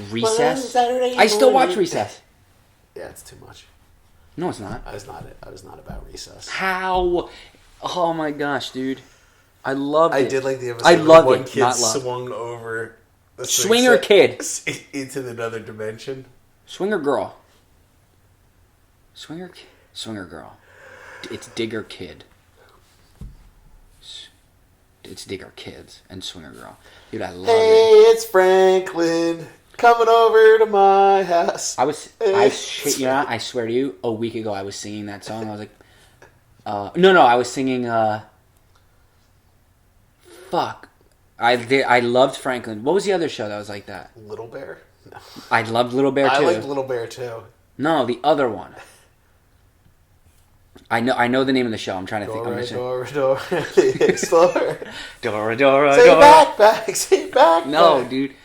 Recess. I still watch Recess. Yeah, it's too much. No, it's not. I was not about Recess. How? Oh my gosh, dude. I loved it. I did like the episode. I loved one it. Kid Not loved. swung over the Swinger kid into another dimension. Swinger girl. Swinger girl. It's Digger Kid. It's Digger Kids and Swinger Girl. Dude, I love it. Hey, it's Franklin coming over to my house. I swear to you, a week ago I was singing that song. I was like, I was singing, fuck. I loved Franklin. What was the other show that was like that? Little Bear? No. I loved Little Bear too. I liked Little Bear too. No, the other one. I know the name of the show. I'm trying to think. Dora, the Explorer. Dora. Say back, say back. No, dude.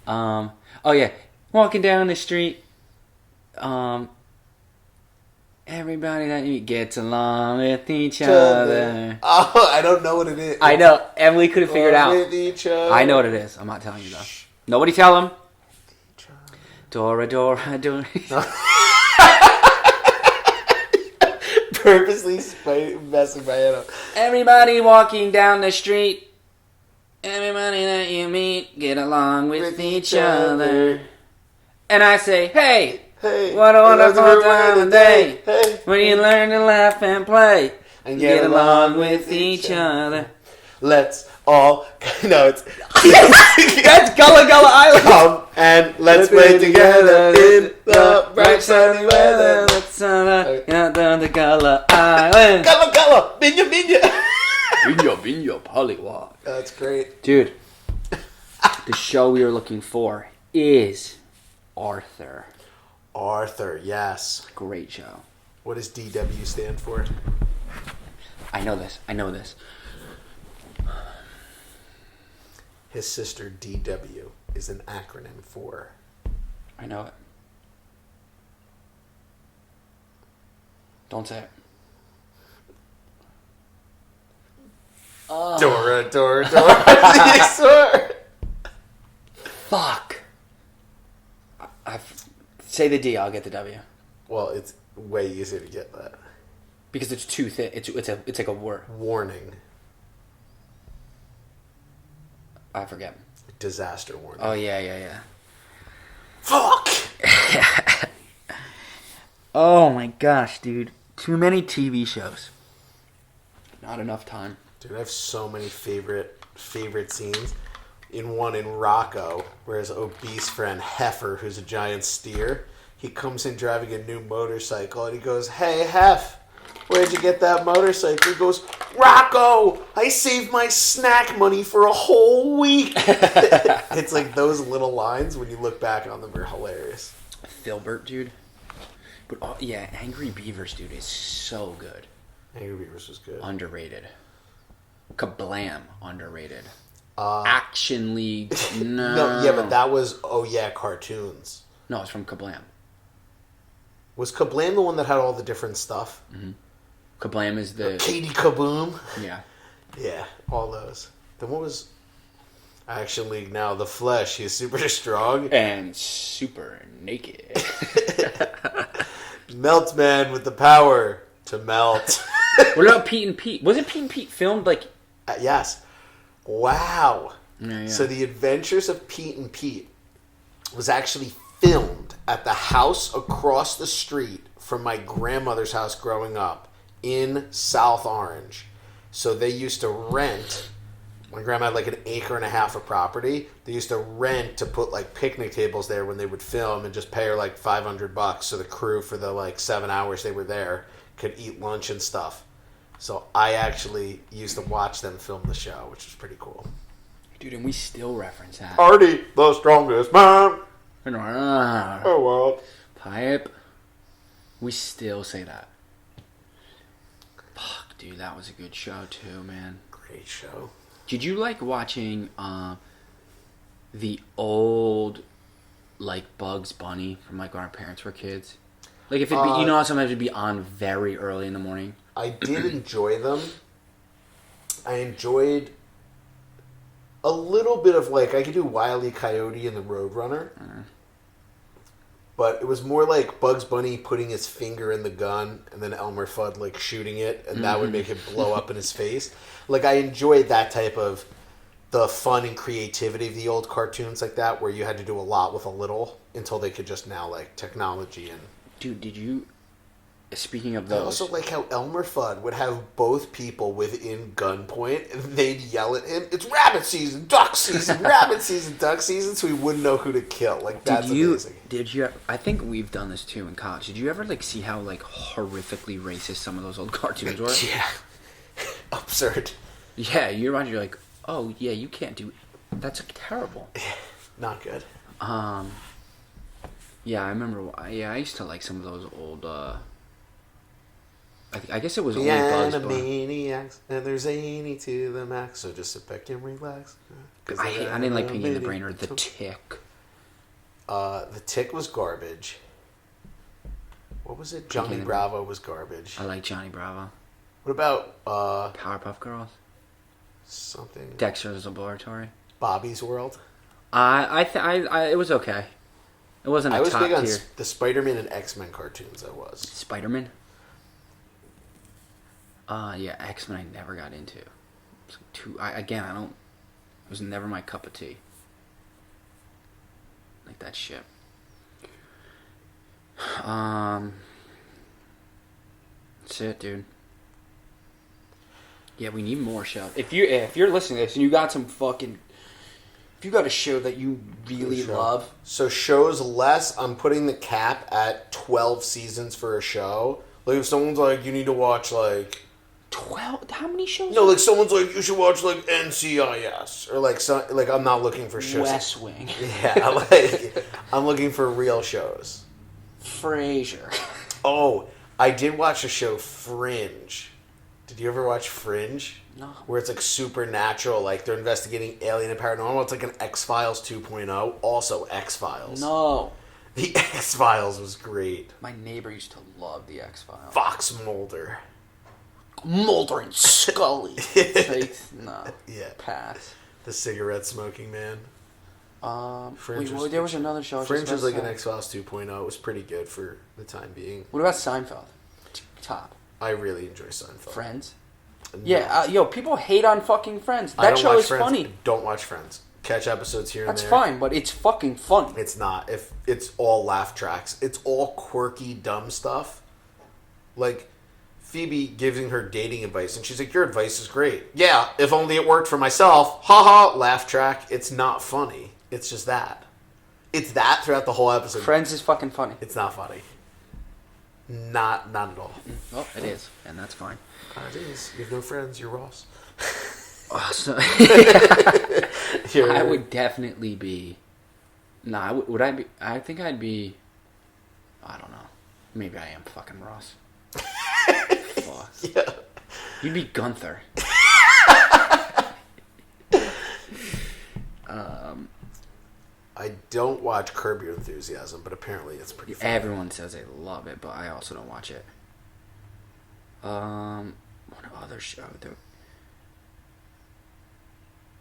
Oh yeah, walking down the street. And Everybody that you gets along with each other. Oh, I don't know what it is. I know. Emily couldn't figure it out. With each other. I know what it is. I'm not telling you though. Nobody tell him. Dora, Dora, Dora. Purposely messing my head up. Everybody walking down the street. Everybody that you meet, get along with each other. And I say, hey, what a wonderful time of day. Hey, when you learn to laugh and play. And get along with each other. Let's all... No, it's... That's Gullah Gullah Island. Come and let's play together in the bright sunny weather. Let's get down to Gullah Island. Gullah Gullah, Binya Binya. Binya Binya Pollywog. That's great. Dude, the show we were looking for is Arthur. Arthur, yes. Great show. What does DW stand for? I know this. His sister DW is an acronym for... I know it. Don't say it. Dora, Dora, Dora. I swear. Fuck. Say the D, I'll get the W. Well, it's way easier to get that. Because it's too thick. It's like a word. Warning. I forget. Disaster warning. Oh, yeah. Fuck! Oh my gosh, dude. Too many TV shows. Not enough time. Dude, I have so many favorite scenes. In Rocco, where his obese friend Heifer, who's a giant steer, he comes in driving a new motorcycle, and he goes, "Hey, Hef, where'd you get that motorcycle?" He goes, "Rocco, I saved my snack money for a whole week." It's like those little lines, when you look back on them, are hilarious. Filbert, dude. But yeah, Angry Beavers, dude, is so good. Angry Beavers was good. Underrated. Kablam, underrated. Action League, no. No, yeah, but that was, cartoons. No, it's from Kablam. Was Kablam the one that had all the different stuff? Mm-hmm. Kablam is the... Katie Kaboom? Yeah. Yeah, all those. Then what was... Action League now, The Flesh. He's super strong. And super naked. Melt Man with the power to melt. What about Pete and Pete? Wasn't Pete and Pete filmed like... Yes. Wow. Yeah. So The Adventures of Pete and Pete was actually filmed at the house across the street from my grandmother's house growing up in South Orange. So they used to rent... My grandma had like an acre and a half of property. They used to rent to put like picnic tables there when they would film and just pay her like $500 so the crew for the like 7 hours they were there could eat lunch and stuff. So I actually used to watch them film the show, which was pretty cool. Dude, and we still reference that. Artie, the strongest man. Oh, well. Pipe. We still say that. Fuck, dude, that was a good show too, man. Great show. Did you like watching the old, like, Bugs Bunny from, like, when our parents were kids? Like, if it be, you know how sometimes it'd be on very early in the morning? I did enjoy them. I enjoyed a little bit of, like, I could do Wile E. Coyote and the Roadrunner. But it was more like Bugs Bunny putting his finger in the gun and then Elmer Fudd, like, shooting it, and that would make it blow up in his face. Like, I enjoyed that type of the fun and creativity of the old cartoons like that, where you had to do a lot with a little until they could just now, like, technology and... Dude, did you... Speaking of those... I also like how Elmer Fudd would have both people within gunpoint, and they'd yell at him, "It's rabbit season, duck season, rabbit season, duck season," so he wouldn't know who to kill. Like, that's amazing. Did you... I think we've done this, too, in college. Did you ever, like, see how, like, horrifically racist some of those old cartoons were? Yeah. Absurd. Yeah, you're like, oh, yeah, you can't do... That's, like, terrible. Not good. Yeah, I remember... Yeah, I used to like some of those old... I guess it was the only Bugs Bunny. Animaniacs, and there's zany to the max, so just sit back and relax. I didn't like Pinky and the Brain or The Tick. The Tick was garbage. What was it? Johnny Bravo was garbage. I like Johnny Bravo. What about Powerpuff Girls? Something. Dexter's Laboratory. Bobby's World. It was okay. It wasn't a top tier. I was big on the Spider-Man and X-Men cartoons. I was. Spider-Man? Yeah, X-Men I never got into. It was never my cup of tea. Like that shit. That's it, dude. Yeah, we need more shows. If you're listening to this and you got some fucking... If you got a show that you really love... So shows less, I'm putting the cap at 12 seasons for a show. Like if someone's like, you need to watch like... 12? How many shows? No, like someone's like, you should watch like NCIS. Or like I'm not looking for shows. West Wing. Yeah, like I'm looking for real shows. Frasier. Oh, I did watch a show, Fringe. Did you ever watch Fringe? No. Where it's like supernatural, like they're investigating alien and paranormal. It's like an X-Files 2.0. Also X-Files. No. The X-Files was great. My neighbor used to love the X-Files. Fox Mulder. Mulder and Scully. No. Yeah. Pass. The cigarette smoking man. There was another show. Fringe was like an X-Files 2.0. It was pretty good for the time being. What about Seinfeld? Top. I really enjoy Seinfeld. Friends? No. Yeah, people hate on fucking Friends. That show is Friends. funny. Don't watch Friends. Catch episodes here and there. That's fine, but it's fucking funny. It's not. If it's all laugh tracks. It's all quirky, dumb stuff. Like, Phoebe giving her dating advice, and she's like, your advice is great. Yeah, if only it worked for myself. Ha ha, laugh track. It's not funny. It's just that. It's that throughout the whole episode. Friends is fucking funny. It's not funny. Not at all. Well, it is, and that's fine. It is. You have no friends. You're Ross. So, I would definitely be... Nah, would I be... I think I'd be... I don't know. Maybe I am fucking Ross. Fuck. Yeah. You'd be Gunther. I don't watch Curb Your Enthusiasm, but apparently it's pretty funny. Everyone says they love it, but I also don't watch it. What other show, though?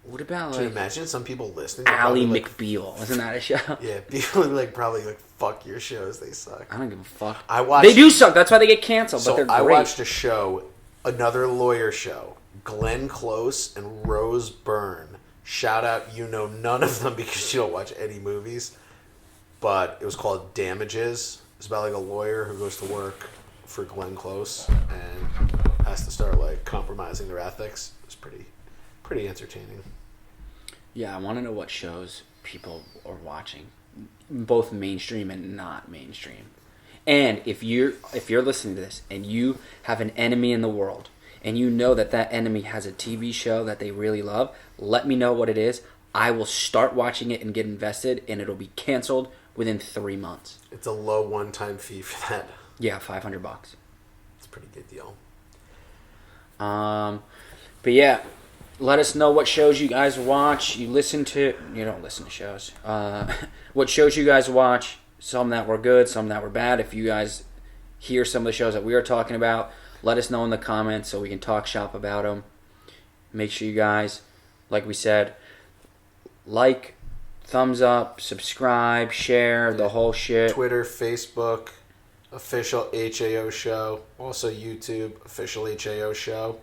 What about, Can you imagine some people listening? Ally McBeal. Wasn't that a show? Yeah, people are probably fuck your shows, they suck. I don't give a fuck. They do suck, that's why they get canceled, but they're great. I watched a show, another lawyer show, Glenn Close and Rose Byrne. Shout out, you know none of them because you don't watch any movies. But it was called Damages. It's about a lawyer who goes to work for Glenn Close and has to start compromising their ethics. It was pretty entertaining. Yeah, I want to know what shows people are watching, both mainstream and not mainstream. And if you're listening to this and you have an enemy in the world and you know that enemy has a TV show that they really love, let me know what it is. I will start watching it and get invested, and it'll be canceled within 3 months. It's a low one-time fee for that. Yeah, $500. It's a pretty good deal. But yeah, let us know what shows you guys watch. You don't listen to shows. What shows you guys watch? Some that were good, some that were bad. If you guys hear some of the shows that we are talking about, let us know in the comments so we can talk shop about them. Make sure you guys, like we said, thumbs up, subscribe, share, the whole shit. Twitter, Facebook, official HAO show. Also YouTube, official HAO show.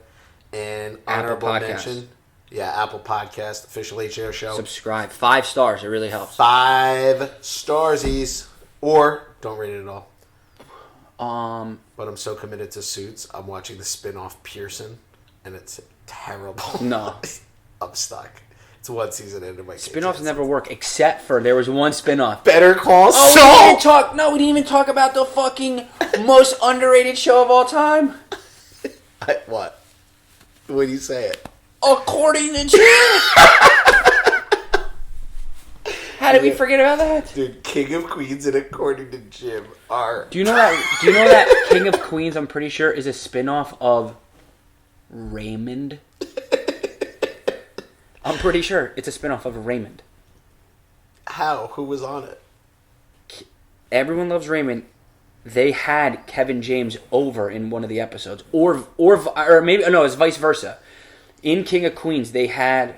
And honorable mention. Yeah, Apple Podcast, official HAO show. Subscribe. 5 stars. It really helps. 5 starsies. Or don't rate it at all. But I'm so committed to Suits, I'm watching the spin-off Pearson, and it's terrible. No. I'm stuck. It's one season into my spin-offs never work, except for there was one spin-off. Better Call Saul! We didn't even talk about the fucking most underrated show of all time. What? What do you say it? According to Jim! How did we forget about that? Dude, King of Queens and According to Jim are... Do you know that King of Queens, I'm pretty sure, is a spin-off of Raymond? I'm pretty sure it's a spin-off of Raymond. How? Who was on it? Everyone Loves Raymond. they had Kevin James over in one of the episodes, or maybe no, it's vice versa. In King of Queens, they had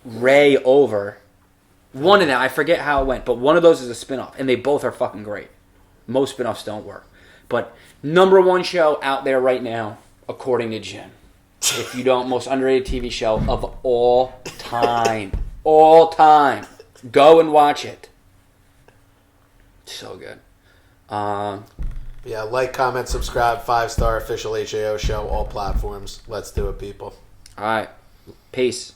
Ray over. One of them, I forget how it went, but one of those is a spinoff, and they both are fucking great. Most spinoffs don't work, but number one show out there right now, according to Jen. If you don't, most underrated TV show of all time. All time. Go and watch it. So good. Yeah, like, comment, subscribe, 5-star official HAO show, all platforms. Let's do it, people. All right. Peace.